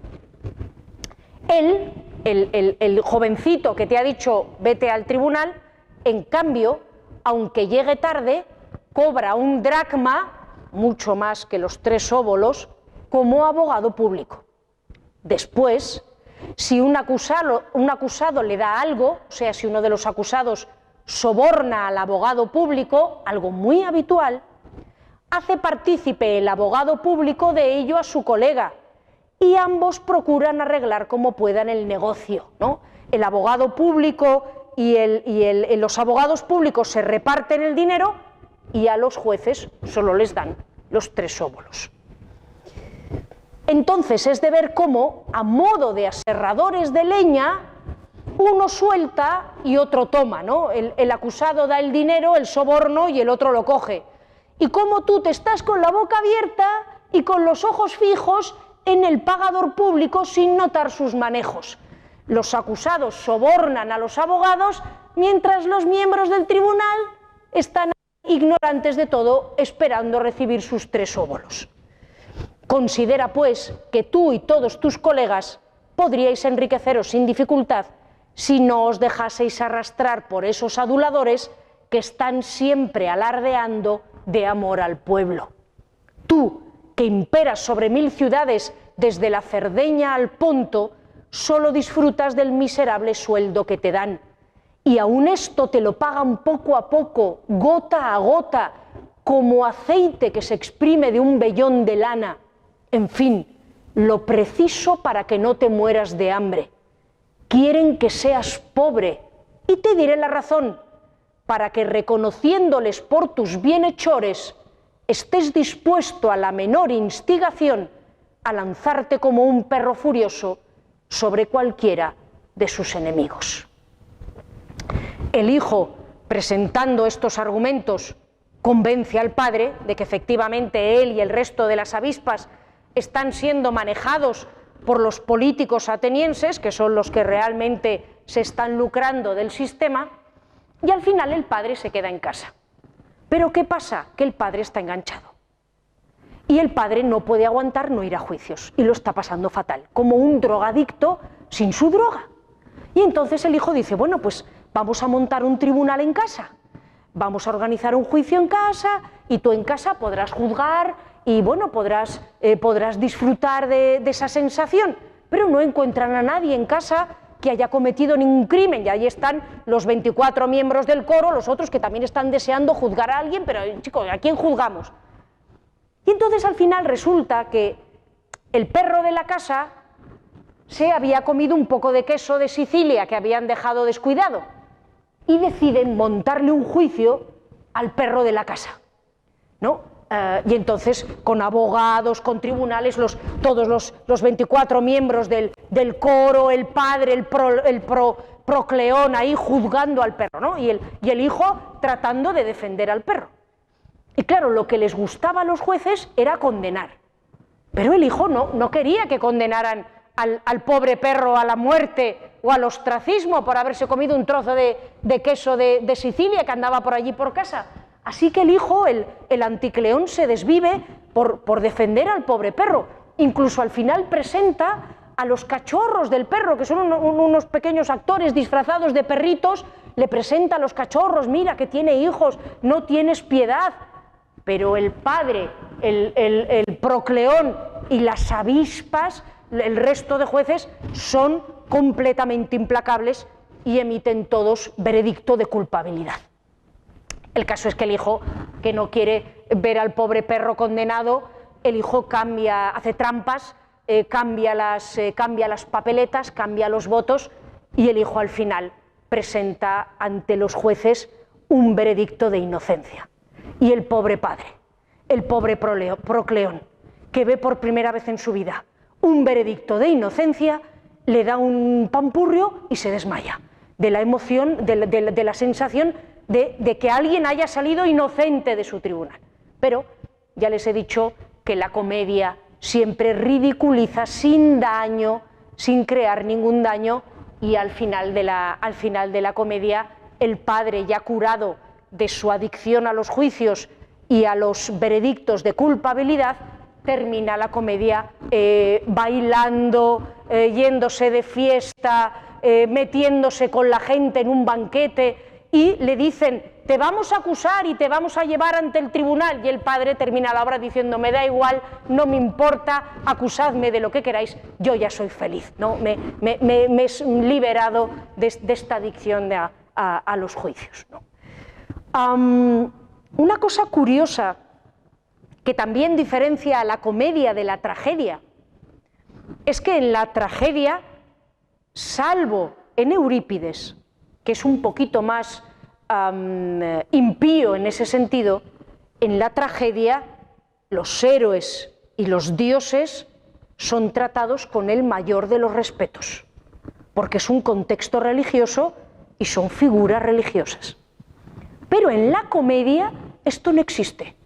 Él, el jovencito que te ha dicho vete al tribunal, en cambio, aunque llegue tarde, cobra un dracma, mucho más que los 3 óbolos, como abogado público. Después, si un acusado le da algo, o sea, si uno de los acusados soborna al abogado público, algo muy habitual, hace partícipe el abogado público de ello a su colega y ambos procuran arreglar como puedan el negocio, ¿no? El abogado público y los abogados públicos se reparten el dinero y a los jueces solo les dan los 3 óbolos. Entonces es de ver cómo, a modo de aserradores de leña, uno suelta y otro toma, ¿no? El acusado da el dinero, el soborno, y el otro lo coge. Y cómo tú te estás con la boca abierta y con los ojos fijos en el pagador público sin notar sus manejos. Los acusados sobornan a los abogados mientras los miembros del tribunal están ignorantes de todo, esperando recibir sus 3 óbolos. Considera, pues, que tú y todos tus colegas podríais enriqueceros sin dificultad si no os dejaseis arrastrar por esos aduladores que están siempre alardeando de amor al pueblo. Tú, que imperas sobre 1000 ciudades desde la Cerdeña al Ponto, solo disfrutas del miserable sueldo que te dan. Y aún esto te lo pagan poco a poco, gota a gota, como aceite que se exprime de un vellón de lana. En fin, lo preciso para que no te mueras de hambre. Quieren que seas pobre, y te diré la razón, para que reconociéndoles por tus bienhechores, estés dispuesto a la menor instigación a lanzarte como un perro furioso sobre cualquiera de sus enemigos. El hijo, presentando estos argumentos, convence al padre de que efectivamente él y el resto de las avispas están siendo manejados por los políticos atenienses, que son los que realmente se están lucrando del sistema, y al final el padre se queda en casa. Pero ¿qué pasa? Que el padre está enganchado. Y el padre no puede aguantar no ir a juicios, y lo está pasando fatal, como un drogadicto sin su droga. Y entonces el hijo dice, bueno, pues vamos a montar un tribunal en casa, vamos a organizar un juicio en casa, y tú en casa podrás juzgar, y bueno, podrás disfrutar de esa sensación, pero no encuentran a nadie en casa que haya cometido ningún crimen, y ahí están los 24 miembros del coro, los otros que también están deseando juzgar a alguien, pero chicos, ¿a quién juzgamos? Y entonces al final resulta que el perro de la casa se había comido un poco de queso de Sicilia que habían dejado descuidado, y deciden montarle un juicio al perro de la casa, ¿no? Y entonces con abogados, con tribunales, todos los 24 miembros del coro, el padre, el procleón ahí juzgando al perro, ¿no? Y el hijo tratando de defender al perro. Y claro, lo que les gustaba a los jueces era condenar, pero el hijo no quería que condenaran al pobre perro a la muerte o al ostracismo por haberse comido un trozo de queso de Sicilia que andaba por allí por casa. Así que el hijo, el Anticleón, se desvive por defender al pobre perro. Incluso al final presenta a los cachorros del perro, que son unos pequeños actores disfrazados de perritos, le presenta a los cachorros, mira que tiene hijos, no tienes piedad. Pero el padre, el procleón y las avispas, el resto de jueces, son completamente implacables y emiten todos veredicto de culpabilidad. El caso es que el hijo, que no quiere ver al pobre perro condenado, el hijo cambia, hace trampas, cambia las papeletas, cambia los votos, y el hijo al final presenta ante los jueces un veredicto de inocencia. Y el pobre padre, el pobre procleón, que ve por primera vez en su vida un veredicto de inocencia, le da un pampurrio y se desmaya de la emoción, de la sensación de que alguien haya salido inocente de su tribunal. Pero ya les he dicho que la comedia siempre ridiculiza sin daño, sin crear ningún daño, y al final de la comedia el padre, ya curado de su adicción a los juicios y a los veredictos de culpabilidad, termina la comedia bailando, yéndose de fiesta, metiéndose con la gente en un banquete, y le dicen, te vamos a acusar y te vamos a llevar ante el tribunal, y el padre termina la obra diciendo, me da igual, no me importa, acusadme de lo que queráis, yo ya soy feliz, ¿no? me he liberado de esta adicción a los juicios, ¿no? Una cosa curiosa que también diferencia a la comedia de la tragedia es que en la tragedia, salvo en Eurípides, que es un poquito más impío en ese sentido, en la tragedia los héroes y los dioses son tratados con el mayor de los respetos, porque es un contexto religioso y son figuras religiosas. Pero en la comedia esto no existe.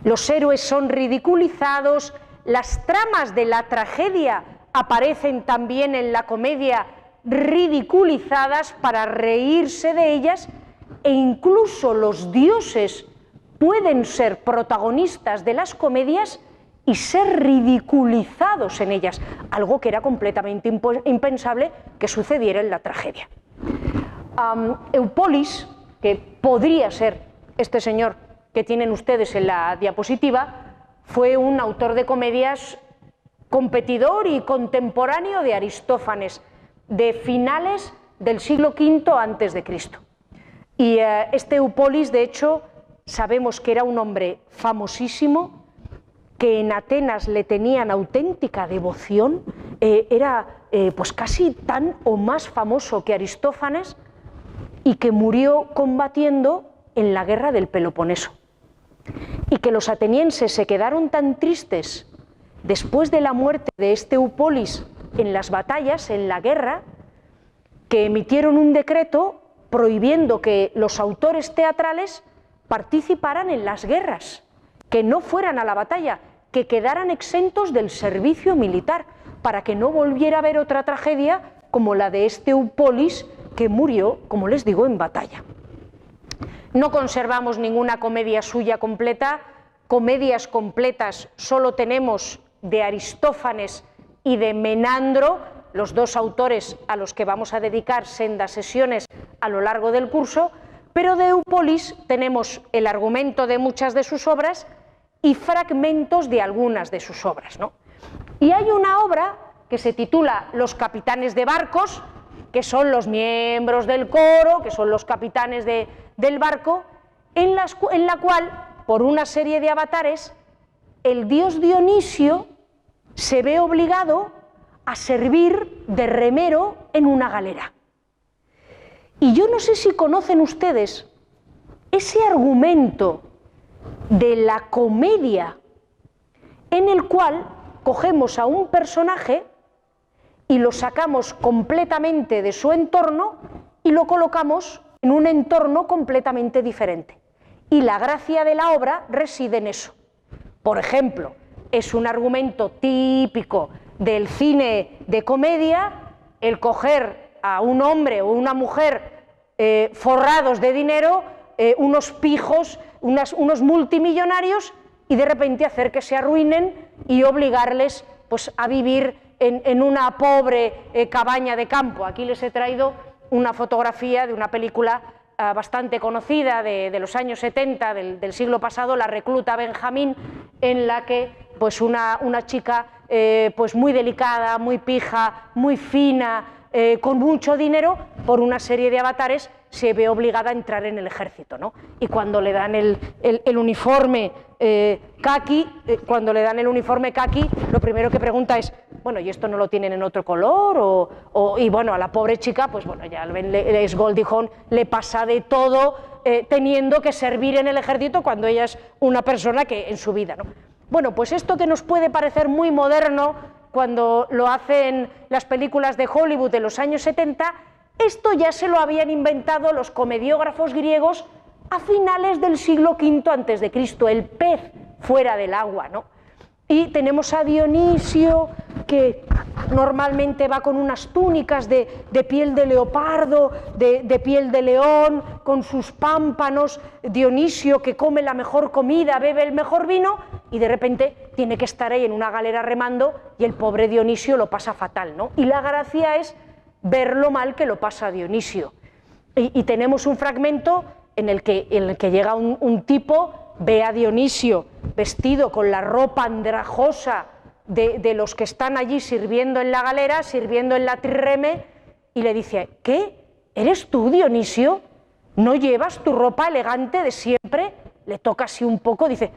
Los héroes son ridiculizados, las tramas de la tragedia aparecen también en la comedia ridiculizadas para reírse de ellas, e incluso los dioses pueden ser protagonistas de las comedias y ser ridiculizados en ellas, algo que era completamente impensable que sucediera en la tragedia. Eupolis, que podría ser este señor que tienen ustedes en la diapositiva, fue un autor de comedias competidor y contemporáneo de Aristófanes, de finales del siglo V a.C. Y este Eupolis, de hecho, sabemos que era un hombre famosísimo, que en Atenas le tenían auténtica devoción, era pues casi tan o más famoso que Aristófanes, y que murió combatiendo en la guerra del Peloponeso. Y que los atenienses se quedaron tan tristes después de la muerte de este Eupolis en las batallas, en la guerra, que emitieron un decreto prohibiendo que los autores teatrales participaran en las guerras, que no fueran a la batalla, que quedaran exentos del servicio militar, para que no volviera a haber otra tragedia como la de este Eupolis, que murió, como les digo, en batalla. No conservamos ninguna comedia suya completa. Comedias completas solo tenemos de Aristófanes y de Menandro, los dos autores a los que vamos a dedicar sendas sesiones a lo largo del curso, pero de Eupolis tenemos el argumento de muchas de sus obras y fragmentos de algunas de sus obras, ¿no? Y hay una obra que se titula Los capitanes de barcos, que son los miembros del coro, que son los capitanes del barco, en la cual, por una serie de avatares, el dios Dionisio se ve obligado a servir de remero en una galera. Y yo no sé si conocen ustedes ese argumento de la comedia, en el cual cogemos a un personaje y lo sacamos completamente de su entorno y lo colocamos en un entorno completamente diferente. Y la gracia de la obra reside en eso. Por ejemplo, es un argumento típico del cine de comedia el coger a un hombre o una mujer forrados de dinero, unos pijos, unos multimillonarios, y de repente hacer que se arruinen y obligarles pues, a vivir en una pobre cabaña de campo. Aquí les he traído una fotografía de una película bastante conocida de los años 70 del siglo pasado, La recluta Benjamín, en la que pues una chica pues muy delicada, muy pija, muy fina, con mucho dinero, por una serie de avatares se ve obligada a entrar en el ejército, ¿no? Y cuando le dan el uniforme caqui, lo primero que pregunta es, bueno, ¿y esto no lo tienen en otro color? Y bueno, a la pobre chica, pues bueno, ya es Goldie Hawn, le pasa de todo teniendo que servir en el ejército cuando ella es una persona que en su vida, ¿no? Bueno, pues esto que nos puede parecer muy moderno cuando lo hacen las películas de Hollywood de los años 70, esto ya se lo habían inventado los comediógrafos griegos a finales del siglo V a.C., el pez fuera del agua, ¿no? Y tenemos a Dionisio, que normalmente va con unas túnicas de piel de leopardo, de piel de león, con sus pámpanos, Dionisio que come la mejor comida, bebe el mejor vino, y de repente tiene que estar ahí en una galera remando y el pobre Dionisio lo pasa fatal, ¿no? Y la gracia es ver lo mal que lo pasa Dionisio. Y tenemos un fragmento en el que llega un tipo, ve a Dionisio vestido con la ropa andrajosa de los que están allí sirviendo en la galera, sirviendo en la trireme, y le dice, ¿qué? ¿Eres tú, Dionisio? ¿No llevas tu ropa elegante de siempre? Le toca así un poco, dice,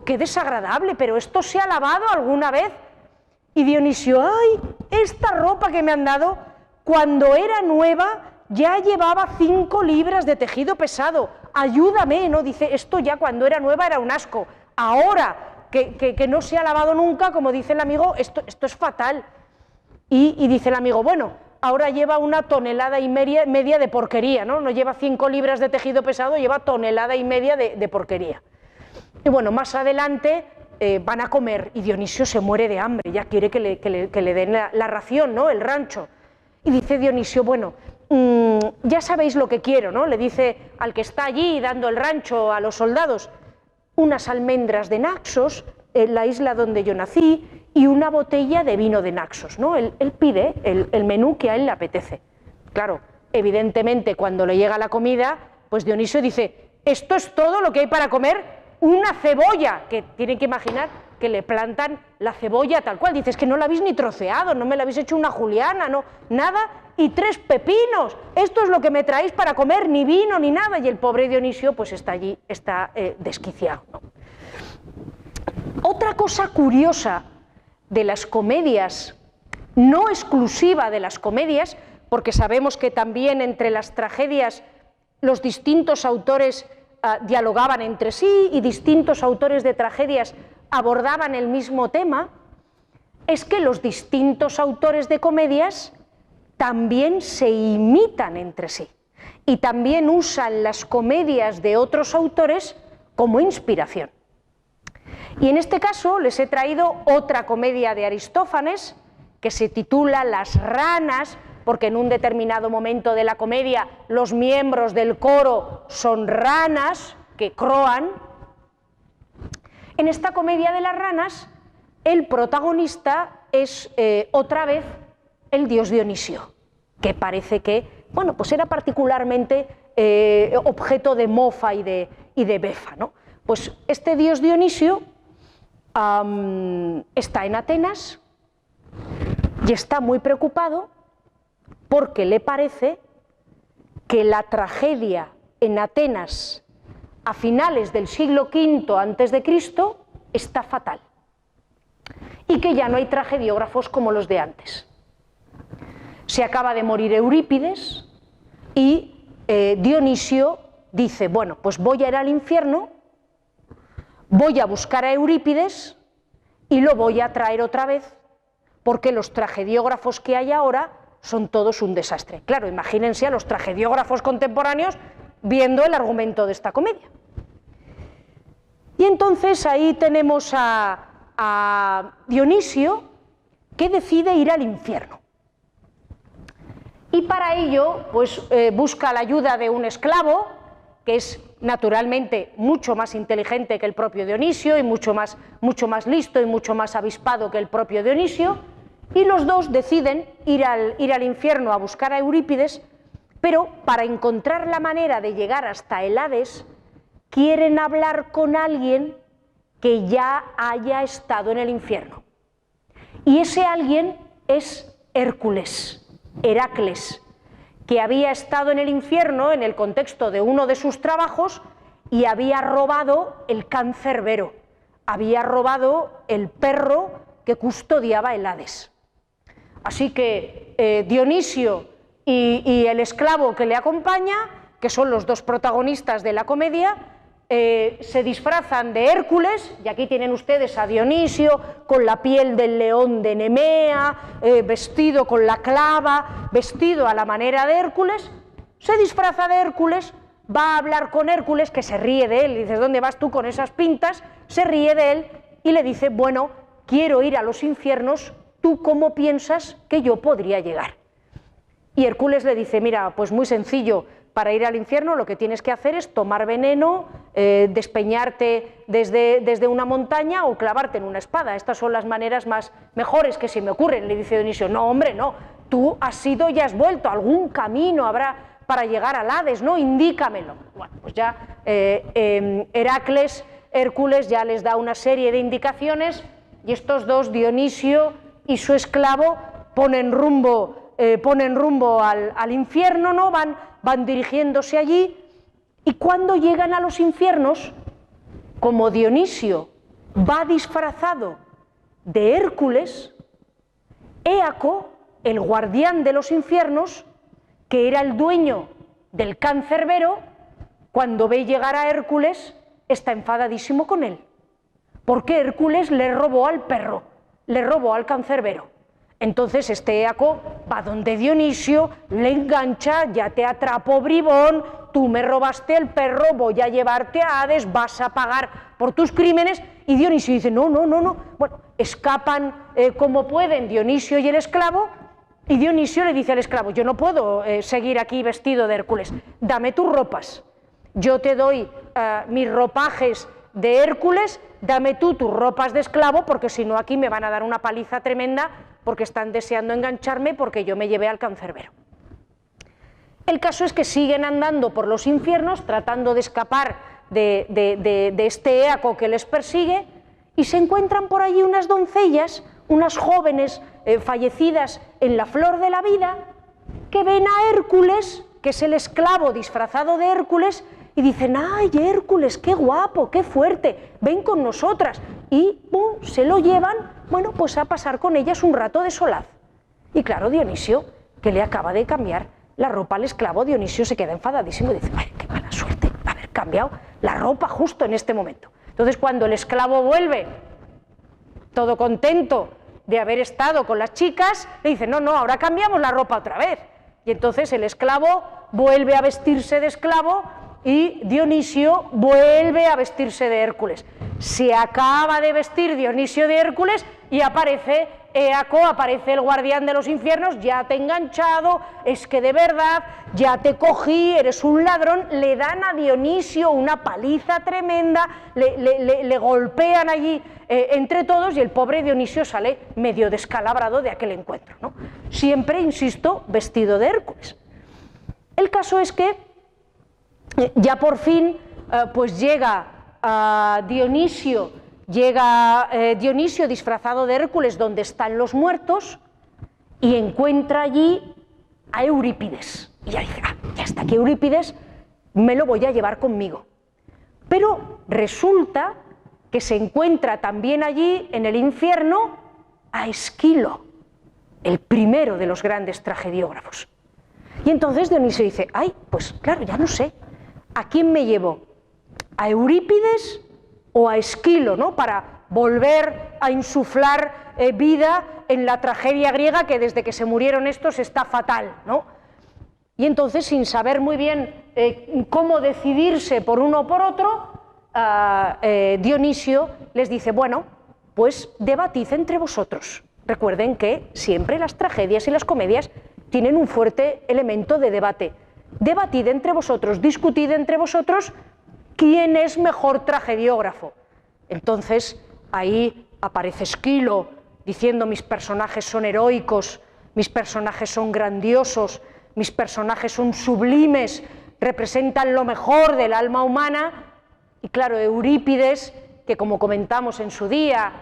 qué desagradable, pero ¿esto se ha lavado alguna vez? Y Dionisio, ¡ay! Esta ropa que me han dado, cuando era nueva, ya llevaba 5 libras de tejido pesado, ayúdame, ¿no? Dice, esto ya cuando era nueva era un asco, ahora que no se ha lavado nunca, como dice el amigo, esto es fatal. Y dice el amigo, bueno, ahora lleva 1,5 toneladas de porquería, ¿no? No lleva 5 libras de tejido pesado, lleva 1,5 toneladas de porquería. Y bueno, más adelante van a comer y Dionisio se muere de hambre, ya quiere que le den la ración, ¿no? El rancho. Y dice Dionisio, bueno, ya sabéis lo que quiero, ¿no? Le dice al que está allí dando el rancho a los soldados, unas almendras de Naxos, en la isla donde yo nací, y una botella de vino de Naxos, ¿no? Él pide el menú que a él le apetece. Claro, evidentemente cuando le llega la comida, pues Dionisio dice, esto es todo lo que hay para comer, una cebolla, que tienen que imaginar que le plantan la cebolla tal cual, dices que no la habéis ni troceado, no me la habéis hecho una juliana, no, nada, y 3 pepinos, esto es lo que me traéis para comer, ni vino ni nada, y el pobre Dionisio pues está allí, está desquiciado, ¿no? Otra cosa curiosa de las comedias, no exclusiva de las comedias, porque sabemos que también entre las tragedias los distintos autores dialogaban entre sí y distintos autores de tragedias abordaban el mismo tema, es que los distintos autores de comedias también se imitan entre sí y también usan las comedias de otros autores como inspiración. Y en este caso les he traído otra comedia de Aristófanes que se titula Las ranas, porque en un determinado momento de la comedia los miembros del coro son ranas que croan. En esta comedia de las ranas, el protagonista es otra vez el dios Dionisio, que parece que, bueno, pues era particularmente objeto de mofa y de befa, ¿no? Pues este dios Dionisio está en Atenas y está muy preocupado porque le parece que la tragedia en Atenas a finales del siglo V a.C. está fatal y que ya no hay tragediógrafos como los de antes. Se acaba de morir Eurípides y Dionisio dice, bueno, pues voy a ir al infierno voy a buscar a Eurípides y lo voy a traer otra vez, porque los tragediógrafos que hay ahora son todos un desastre. Claro, imagínense a los tragediógrafos contemporáneos viendo el argumento de esta comedia. Y entonces ahí tenemos a Dionisio, que decide ir al infierno. Y para ello, pues busca la ayuda de un esclavo, que es naturalmente mucho más inteligente que el propio Dionisio y mucho más listo y mucho más avispado que el propio Dionisio, y los dos deciden ir al infierno a buscar a Eurípides, pero para encontrar la manera de llegar hasta el Hades, quieren hablar con alguien que ya haya estado en el infierno. Y ese alguien es Hércules, Heracles, que había estado en el infierno en el contexto de uno de sus trabajos y había robado el cancerbero, había robado el perro que custodiaba el Hades. Así que Dionisio y el esclavo que le acompaña, que son los dos protagonistas de la comedia, se disfrazan de Hércules, y aquí tienen ustedes a Dionisio con la piel del león de Nemea, vestido con la clava, vestido a la manera de Hércules, se disfraza de Hércules, va a hablar con Hércules, que se ríe de él, y dice, ¿dónde vas tú con esas pintas? Se ríe de él y le dice, bueno, quiero ir a los infiernos, ¿tú cómo piensas que yo podría llegar? Y Hércules le dice, mira, pues muy sencillo, para ir al infierno lo que tienes que hacer es tomar veneno, despeñarte desde una montaña o clavarte en una espada. Estas son las maneras mejores que se me ocurren. Le dice Dionisio, no hombre, no, tú has ido y has vuelto, algún camino habrá para llegar al Hades, ¿no? Indícamelo. Bueno, pues ya Hércules ya les da una serie de indicaciones y estos dos, Dionisio y su esclavo, ponen rumbo al infierno, ¿no? Van dirigiéndose allí, y cuando llegan a los infiernos, como Dionisio va disfrazado de Hércules, Éaco, el guardián de los infiernos, que era el dueño del cancerbero, cuando ve llegar a Hércules, está enfadadísimo con él, porque Hércules le robó al perro, le robó al cancerbero. Entonces este Éaco va donde Dionisio, le engancha, ya te atrapo bribón, tú me robaste el perro, voy a llevarte a Hades, vas a pagar por tus crímenes, y Dionisio dice, no, bueno, escapan como pueden Dionisio y el esclavo, y Dionisio le dice al esclavo, yo no puedo seguir aquí vestido de Hércules, dame tus ropas, yo te doy mis ropajes de Hércules, dame tú tus ropas de esclavo, porque si no aquí me van a dar una paliza tremenda, porque están deseando engancharme porque yo me llevé al cancerbero. El caso es que siguen andando por los infiernos tratando de escapar de este Éaco que les persigue, y se encuentran por allí unas doncellas, unas jóvenes fallecidas en la flor de la vida, que ven a Hércules, que es el esclavo disfrazado de Hércules, y dicen, ¡ay, Hércules, qué guapo, qué fuerte, ven con nosotras! Y ¡pum!, se lo llevan, bueno, pues a pasar con ellas un rato de solaz. Y claro, Dionisio, que le acaba de cambiar la ropa al esclavo, Dionisio se queda enfadadísimo y dice, ¡ay, qué mala suerte haber cambiado la ropa justo en este momento! Entonces cuando el esclavo vuelve, todo contento de haber estado con las chicas, le dice, no, ahora cambiamos la ropa otra vez. Y entonces el esclavo vuelve a vestirse de esclavo, y Dionisio vuelve a vestirse de Hércules. Se acaba de vestir Dionisio de Hércules y aparece Éaco, aparece el guardián de los infiernos, ya te he enganchado, es que de verdad, ya te cogí, eres un ladrón. Le dan a Dionisio una paliza tremenda, le golpean allí entre todos, y el pobre Dionisio sale medio descalabrado de aquel encuentro, ¿no? Siempre, insisto, vestido de Hércules. El caso es que ya por fin pues llega Dionisio disfrazado de Hércules donde están los muertos, y encuentra allí a Eurípides. Y ya dice, ya está aquí Eurípides, me lo voy a llevar conmigo. Pero resulta que se encuentra también allí en el infierno a Esquilo, el primero de los grandes tragediógrafos. Y entonces Dionisio dice, ay, pues claro, ya no sé, ¿a quién me llevo? ¿A Eurípides o a Esquilo, ¿no?, para volver a insuflar vida en la tragedia griega, que desde que se murieron estos está fatal, ¿no? Y entonces, sin saber muy bien cómo decidirse por uno o por otro, Dionisio les dice: bueno, pues debatid entre vosotros. Recuerden que siempre las tragedias y las comedias tienen un fuerte elemento de debate. Debatid entre vosotros, discutid entre vosotros quién es mejor tragediógrafo. Entonces ahí aparece Esquilo diciendo: mis personajes son heroicos, mis personajes son grandiosos, mis personajes son sublimes, representan lo mejor del alma humana. Y claro, Eurípides, que como comentamos en su día,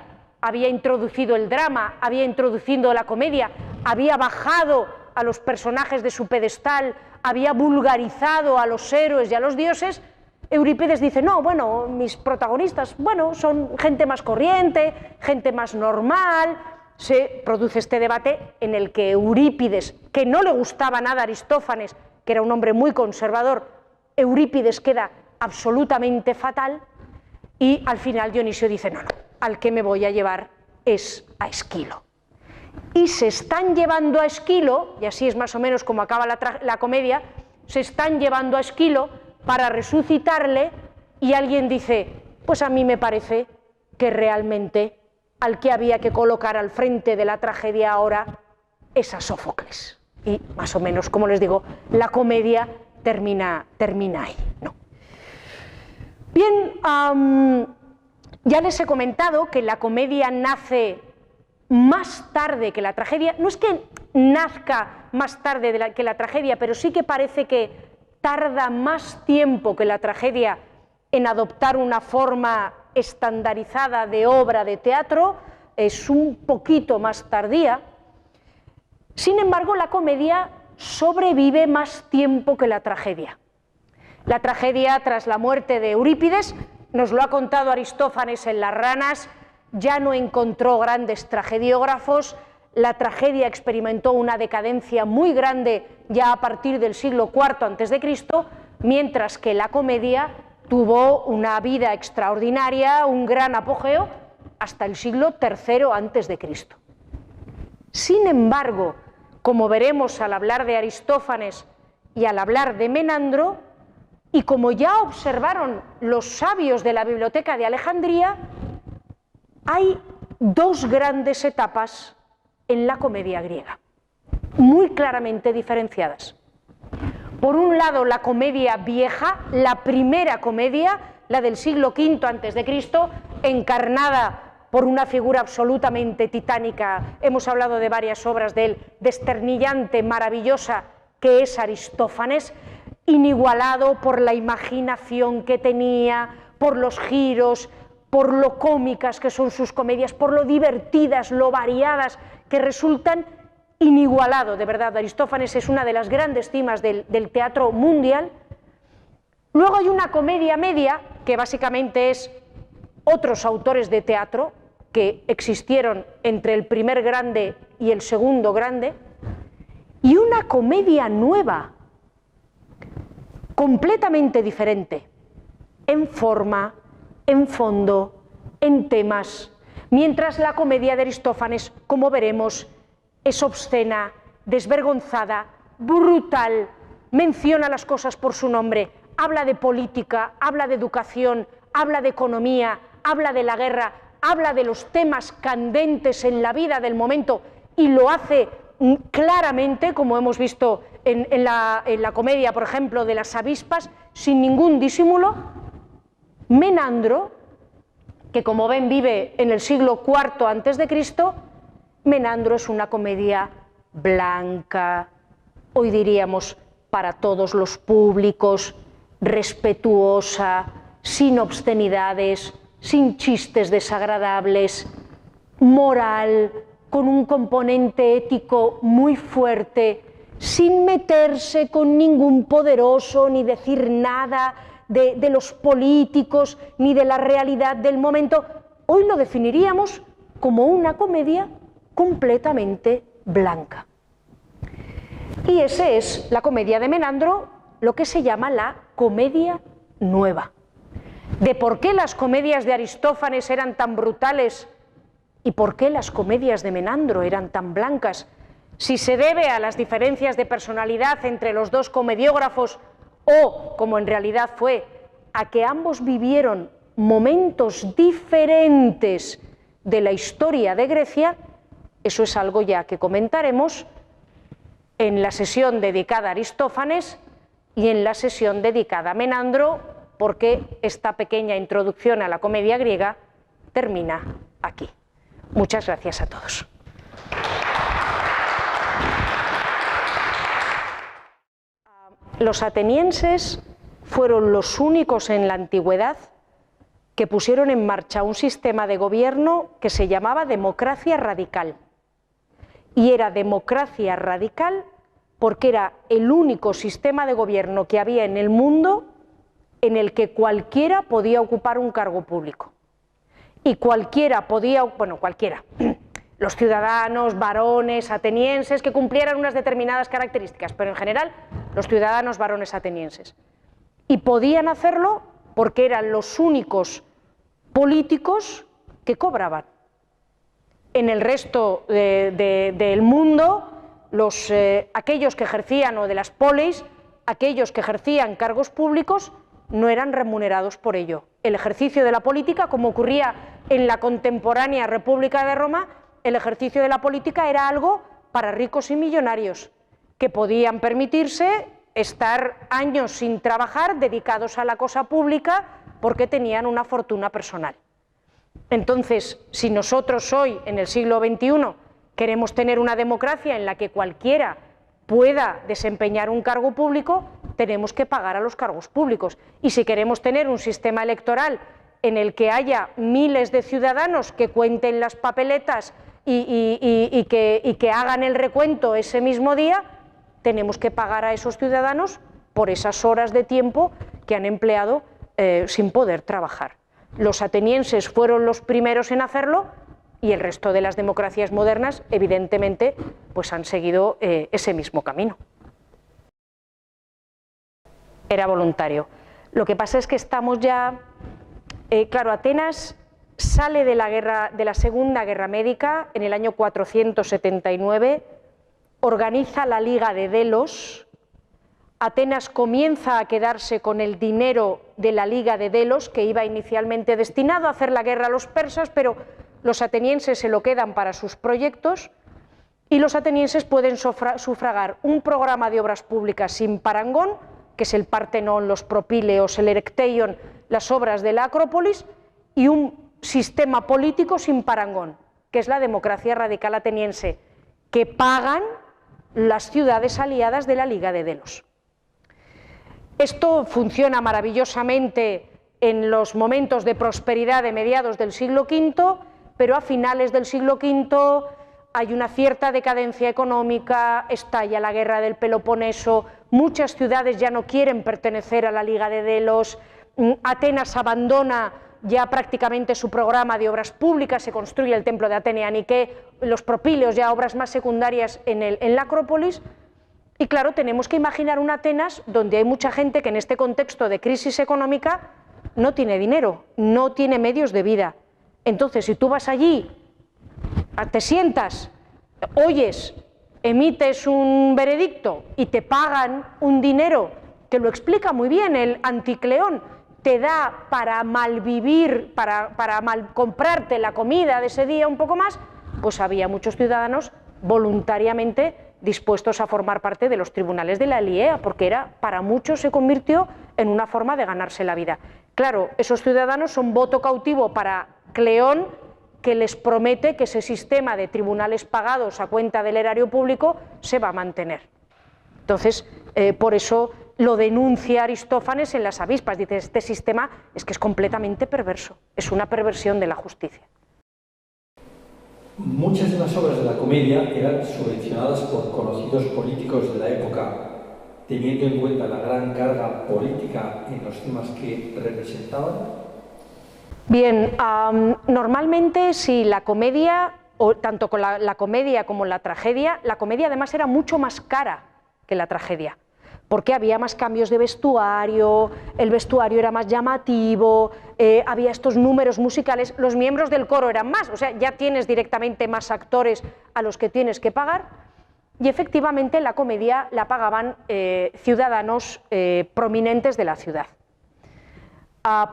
había introducido el drama, había introducido la comedia, había bajado a los personajes de su pedestal, había vulgarizado a los héroes y a los dioses. Eurípides dice: no, bueno, mis protagonistas, bueno, son gente más corriente, gente más normal. Se produce este debate en el que Eurípides, que no le gustaba nada a Aristófanes, que era un hombre muy conservador, Eurípides queda absolutamente fatal, y al final Dionisio dice: no, al que me voy a llevar es a Esquilo. Y se están llevando a Esquilo, y así es más o menos como acaba la comedia, se están llevando a Esquilo para resucitarle, y alguien dice: pues a mí me parece que realmente al que había que colocar al frente de la tragedia ahora es a Sófocles. Y más o menos, como les digo, la comedia termina ahí, ¿no? Bien, ya les he comentado que la comedia nace más tarde que la tragedia. No es que nazca más tarde que la tragedia, pero sí que parece que tarda más tiempo que la tragedia en adoptar una forma estandarizada de obra de teatro, es un poquito más tardía. Sin embargo, la comedia sobrevive más tiempo que la tragedia. La tragedia, tras la muerte de Eurípides, nos lo ha contado Aristófanes en Las Ranas, ya no encontró grandes tragediógrafos. La tragedia experimentó una decadencia muy grande ya a partir del siglo IV a.C., mientras que la comedia tuvo una vida extraordinaria, un gran apogeo, hasta el siglo III a.C. Sin embargo, como veremos al hablar de Aristófanes y al hablar de Menandro, y como ya observaron los sabios de la Biblioteca de Alejandría, hay dos grandes etapas en la comedia griega, muy claramente diferenciadas. Por un lado, la comedia vieja, la primera comedia, la del siglo V a.C., encarnada por una figura absolutamente titánica. Hemos hablado de varias obras de él, desternillante, maravillosa, que es Aristófanes, inigualado por la imaginación que tenía, por los giros, por lo cómicas que son sus comedias, por lo divertidas, lo variadas que resultan. Inigualado, de verdad. Aristófanes es una de las grandes cimas del teatro mundial. Luego hay una comedia media, que básicamente es otros autores de teatro que existieron entre el primer grande y el segundo grande, y una comedia nueva, completamente diferente, en forma, en fondo, en temas, mientras la comedia de Aristófanes, como veremos, es obscena, desvergonzada, brutal, menciona las cosas por su nombre, habla de política, habla de educación, habla de economía, habla de la guerra, habla de los temas candentes en la vida del momento, y lo hace claramente, como hemos visto en la comedia, por ejemplo, de las avispas, sin ningún disimulo. Menandro, que como ven vive en el siglo IV a.C., Menandro es una comedia blanca, hoy diríamos para todos los públicos, respetuosa, sin obscenidades, sin chistes desagradables, moral, con un componente ético muy fuerte, sin meterse con ningún poderoso ni decir nada de los políticos ni de la realidad del momento. Hoy lo definiríamos como una comedia completamente blanca. Y esa es la comedia de Menandro, lo que se llama la comedia nueva. de por qué las comedias de Aristófanes eran tan brutales y por qué las comedias de Menandro eran tan blancas, si se debe a las diferencias de personalidad entre los dos comediógrafos o, como en realidad fue, a que ambos vivieron momentos diferentes de la historia de Grecia, eso es algo ya que comentaremos en la sesión dedicada a Aristófanes y en la sesión dedicada a Menandro, porque esta pequeña introducción a la comedia griega termina aquí. Muchas gracias a todos. Los atenienses fueron los únicos en la antigüedad que pusieron en marcha un sistema de gobierno que se llamaba democracia radical. Y era democracia radical porque era el único sistema de gobierno que había en el mundo en el que cualquiera podía ocupar un cargo público. Y cualquiera podía, bueno, cualquiera, los ciudadanos, varones, atenienses, que cumplieran unas determinadas características, pero en general los ciudadanos varones atenienses. Y podían hacerlo porque eran los únicos políticos que cobraban. En el resto del mundo, aquellos que ejercían, o de las polis, aquellos que ejercían cargos públicos, no eran remunerados por ello. El ejercicio de la política, como ocurría en la contemporánea República de Roma, el ejercicio de la política era algo para ricos y millonarios, que podían permitirse estar años sin trabajar, dedicados a la cosa pública, porque tenían una fortuna personal. Entonces, si nosotros hoy, en el siglo XXI, queremos tener una democracia en la que cualquiera pueda desempeñar un cargo público, tenemos que pagar a los cargos públicos. Y si queremos tener un sistema electoral en el que haya miles de ciudadanos que cuenten las papeletas y que hagan el recuento ese mismo día, tenemos que pagar a esos ciudadanos por esas horas de tiempo que han empleado sin poder trabajar. Los atenienses fueron los primeros en hacerlo y el resto de las democracias modernas, evidentemente, pues han seguido ese mismo camino. Era voluntario. Lo que pasa es que estamos ya... claro, Atenas sale de la Segunda Guerra Médica en el año 479, organiza la Liga de Delos. Atenas comienza a quedarse con el dinero de la Liga de Delos, que iba inicialmente destinado a hacer la guerra a los persas, pero los atenienses se lo quedan para sus proyectos, y los atenienses pueden sufragar un programa de obras públicas sin parangón, que es el Partenón, los Propíleos, el Erecteion, las obras de la Acrópolis, y un sistema político sin parangón, que es la democracia radical ateniense, que pagan las ciudades aliadas de la Liga de Delos. Esto funciona maravillosamente en los momentos de prosperidad de mediados del siglo V, pero a finales del siglo V hay una cierta decadencia económica, estalla la guerra del Peloponeso, muchas ciudades ya no quieren pertenecer a la Liga de Delos, Atenas abandona ya prácticamente su programa de obras públicas, se construye el templo de Atene Aniké, los Propíleos, ya obras más secundarias en la Acrópolis. Y claro, tenemos que imaginar un Atenas donde hay mucha gente que en este contexto de crisis económica no tiene dinero, no tiene medios de vida. Entonces, si tú vas allí, te sientas, oyes, emites un veredicto y te pagan un dinero, que lo explica muy bien el Anticleón, te da para malvivir, para comprarte la comida de ese día un poco más, pues había muchos ciudadanos voluntariamente dispuestos a formar parte de los tribunales de la Liea, porque para muchos se convirtió en una forma de ganarse la vida. Claro, esos ciudadanos son voto cautivo para Cleón, que les promete que ese sistema de tribunales pagados a cuenta del erario público se va a mantener. Entonces, por eso lo denuncia Aristófanes en las Avispas, dice, este sistema es que es completamente perverso, es una perversión de la justicia. Muchas de las obras de la comedia eran subvencionadas por conocidos políticos de la época, teniendo en cuenta la gran carga política en los temas que representaban. Bien, normalmente si la comedia, o tanto con la comedia como la comedia además era mucho más cara que la tragedia, porque había más cambios de vestuario, el vestuario era más llamativo, había estos números musicales, los miembros del coro eran más, o sea, ya tienes directamente más actores a los que tienes que pagar, y efectivamente la comedia la pagaban ciudadanos prominentes de la ciudad.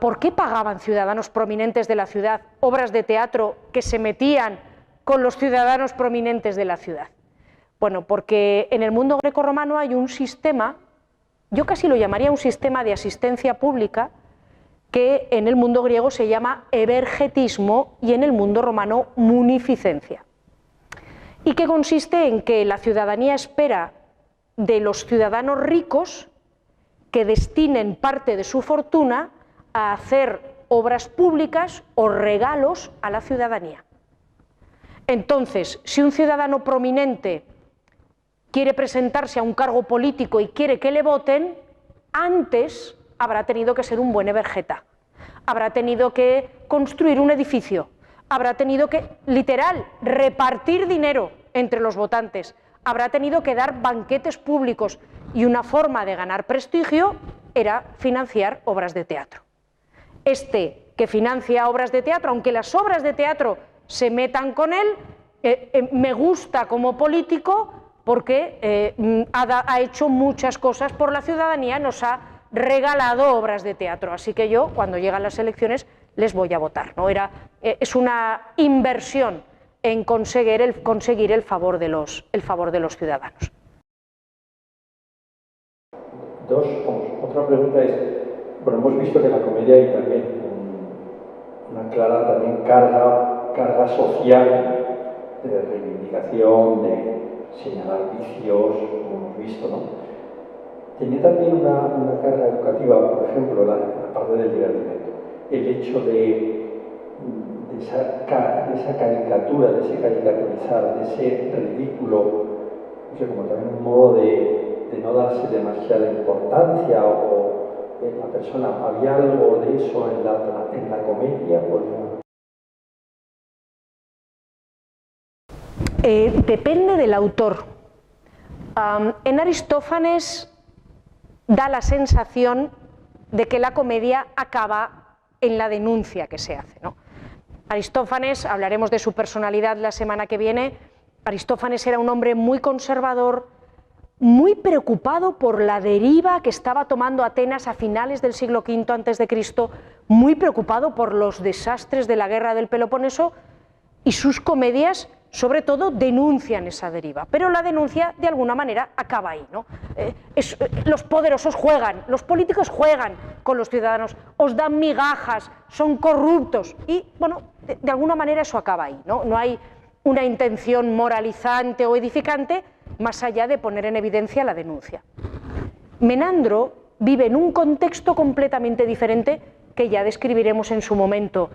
¿Por qué pagaban ciudadanos prominentes de la ciudad obras de teatro que se metían con los ciudadanos prominentes de la ciudad? Bueno, porque en el mundo grecorromano hay un sistema, yo casi lo llamaría un sistema de asistencia pública, que en el mundo griego se llama evergetismo y en el mundo romano munificencia, y que consiste en que la ciudadanía espera de los ciudadanos ricos que destinen parte de su fortuna a hacer obras públicas o regalos a la ciudadanía. Entonces, si un ciudadano prominente quiere presentarse a un cargo político y quiere que le voten, antes habrá tenido que ser un buen evergeta, habrá tenido que construir un edificio, habrá tenido que, literal, repartir dinero entre los votantes, habrá tenido que dar banquetes públicos, y una forma de ganar prestigio era financiar obras de teatro. Este que financia obras de teatro, aunque las obras de teatro se metan con él, me gusta como político porque ha hecho muchas cosas por la ciudadanía, nos ha regalado obras de teatro, así que yo, cuando llegan las elecciones, les voy a votar, ¿no? Es una inversión en conseguir el favor de los ciudadanos. Otra pregunta es, bueno, hemos visto que en la comedia hay también una clara también carga social de reivindicación, de señalar vicios, como hemos visto, ¿no? Tenía también una carga educativa, por ejemplo, la parte del divertimento. El hecho de esa caricatura, de ese caricaturizar, de ese ridículo, no sé, como también un modo de no darse demasiada importancia o en la persona. ¿Había algo de eso en la comedia? Depende del autor. En Aristófanes da la sensación de que la comedia acaba en la denuncia que se hace, ¿no? Aristófanes, hablaremos de su personalidad la semana que viene, Aristófanes era un hombre muy conservador, muy preocupado por la deriva que estaba tomando Atenas a finales del siglo V a.C., muy preocupado por los desastres de la guerra del Peloponeso, y sus comedias sobre todo denuncian esa deriva, pero la denuncia de alguna manera acaba ahí, ¿no? Los poderosos juegan, los políticos juegan con los ciudadanos, os dan migajas, son corruptos, y bueno, de alguna manera eso acaba ahí, ¿no? No hay una intención moralizante o edificante más allá de poner en evidencia la denuncia. Menandro vive en un contexto completamente diferente que ya describiremos en su momento,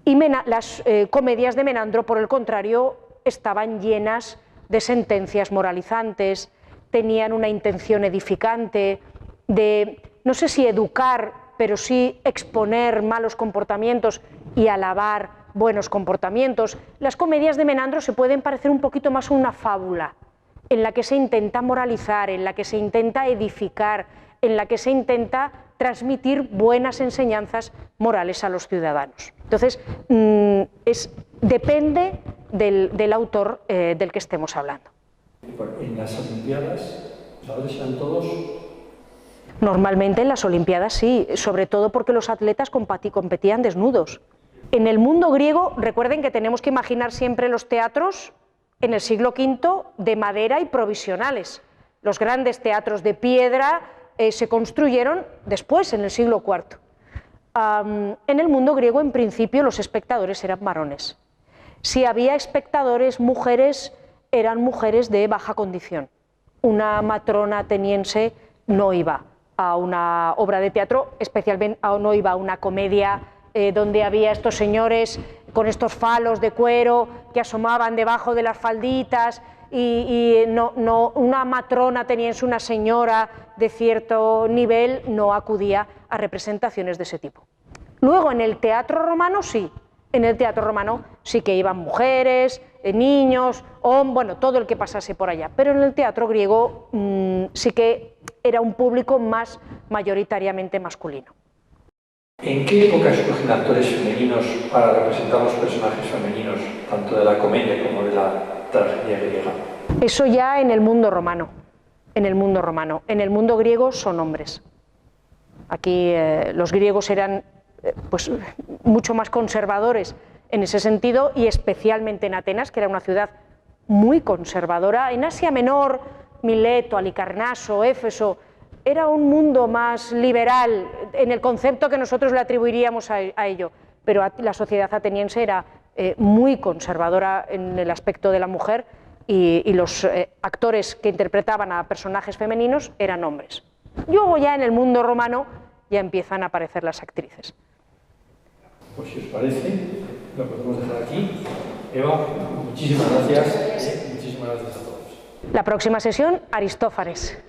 y las comedias de Menandro, por el contrario, estaban llenas de sentencias moralizantes, tenían una intención edificante, de, no sé si educar, pero sí exponer malos comportamientos y alabar buenos comportamientos. Las comedias de Menandro se pueden parecer un poquito más a una fábula, en la que se intenta moralizar, en la que se intenta edificar, en la que se intenta transmitir buenas enseñanzas morales a los ciudadanos. Entonces, depende del autor del que estemos hablando. En las Olimpiadas, ¿los atletas eran todos? Normalmente en las Olimpiadas sí, sobre todo porque los atletas competían desnudos. En el mundo griego, recuerden que tenemos que imaginar siempre los teatros en el siglo V de madera y provisionales. Los grandes teatros de piedra se construyeron después, en el siglo IV. En el mundo griego, en principio, los espectadores eran varones. Si había espectadores mujeres, eran mujeres de baja condición. Una matrona ateniense no iba a una obra de teatro, especialmente no iba a una comedia donde había estos señores con estos falos de cuero que asomaban debajo de las falditas, y una matrona ateniense, una señora de cierto nivel, no acudía a representaciones de ese tipo. Luego en el teatro romano sí, En el teatro romano sí que iban mujeres, niños, bueno, todo el que pasase por allá, pero en el teatro griego sí que era un público más mayoritariamente masculino. ¿En qué época escogen actores femeninos para representar los personajes femeninos, tanto de la comedia como de la tragedia griega? Eso ya en el mundo romano. En el mundo romano. En el mundo griego son hombres. Aquí los griegos eran pues, mucho más conservadores en ese sentido, y especialmente en Atenas, que era una ciudad muy conservadora. En Asia Menor, Mileto, Halicarnaso, Éfeso, era un mundo más liberal en el concepto que nosotros le atribuiríamos a ello, pero la sociedad ateniense era muy conservadora en el aspecto de la mujer, y los actores que interpretaban a personajes femeninos eran hombres. Luego ya en el mundo romano ya empiezan a aparecer las actrices. Pues si os parece, lo podemos dejar aquí. Eva, muchísimas gracias. Muchísimas gracias a todos. La próxima sesión, Aristófanes.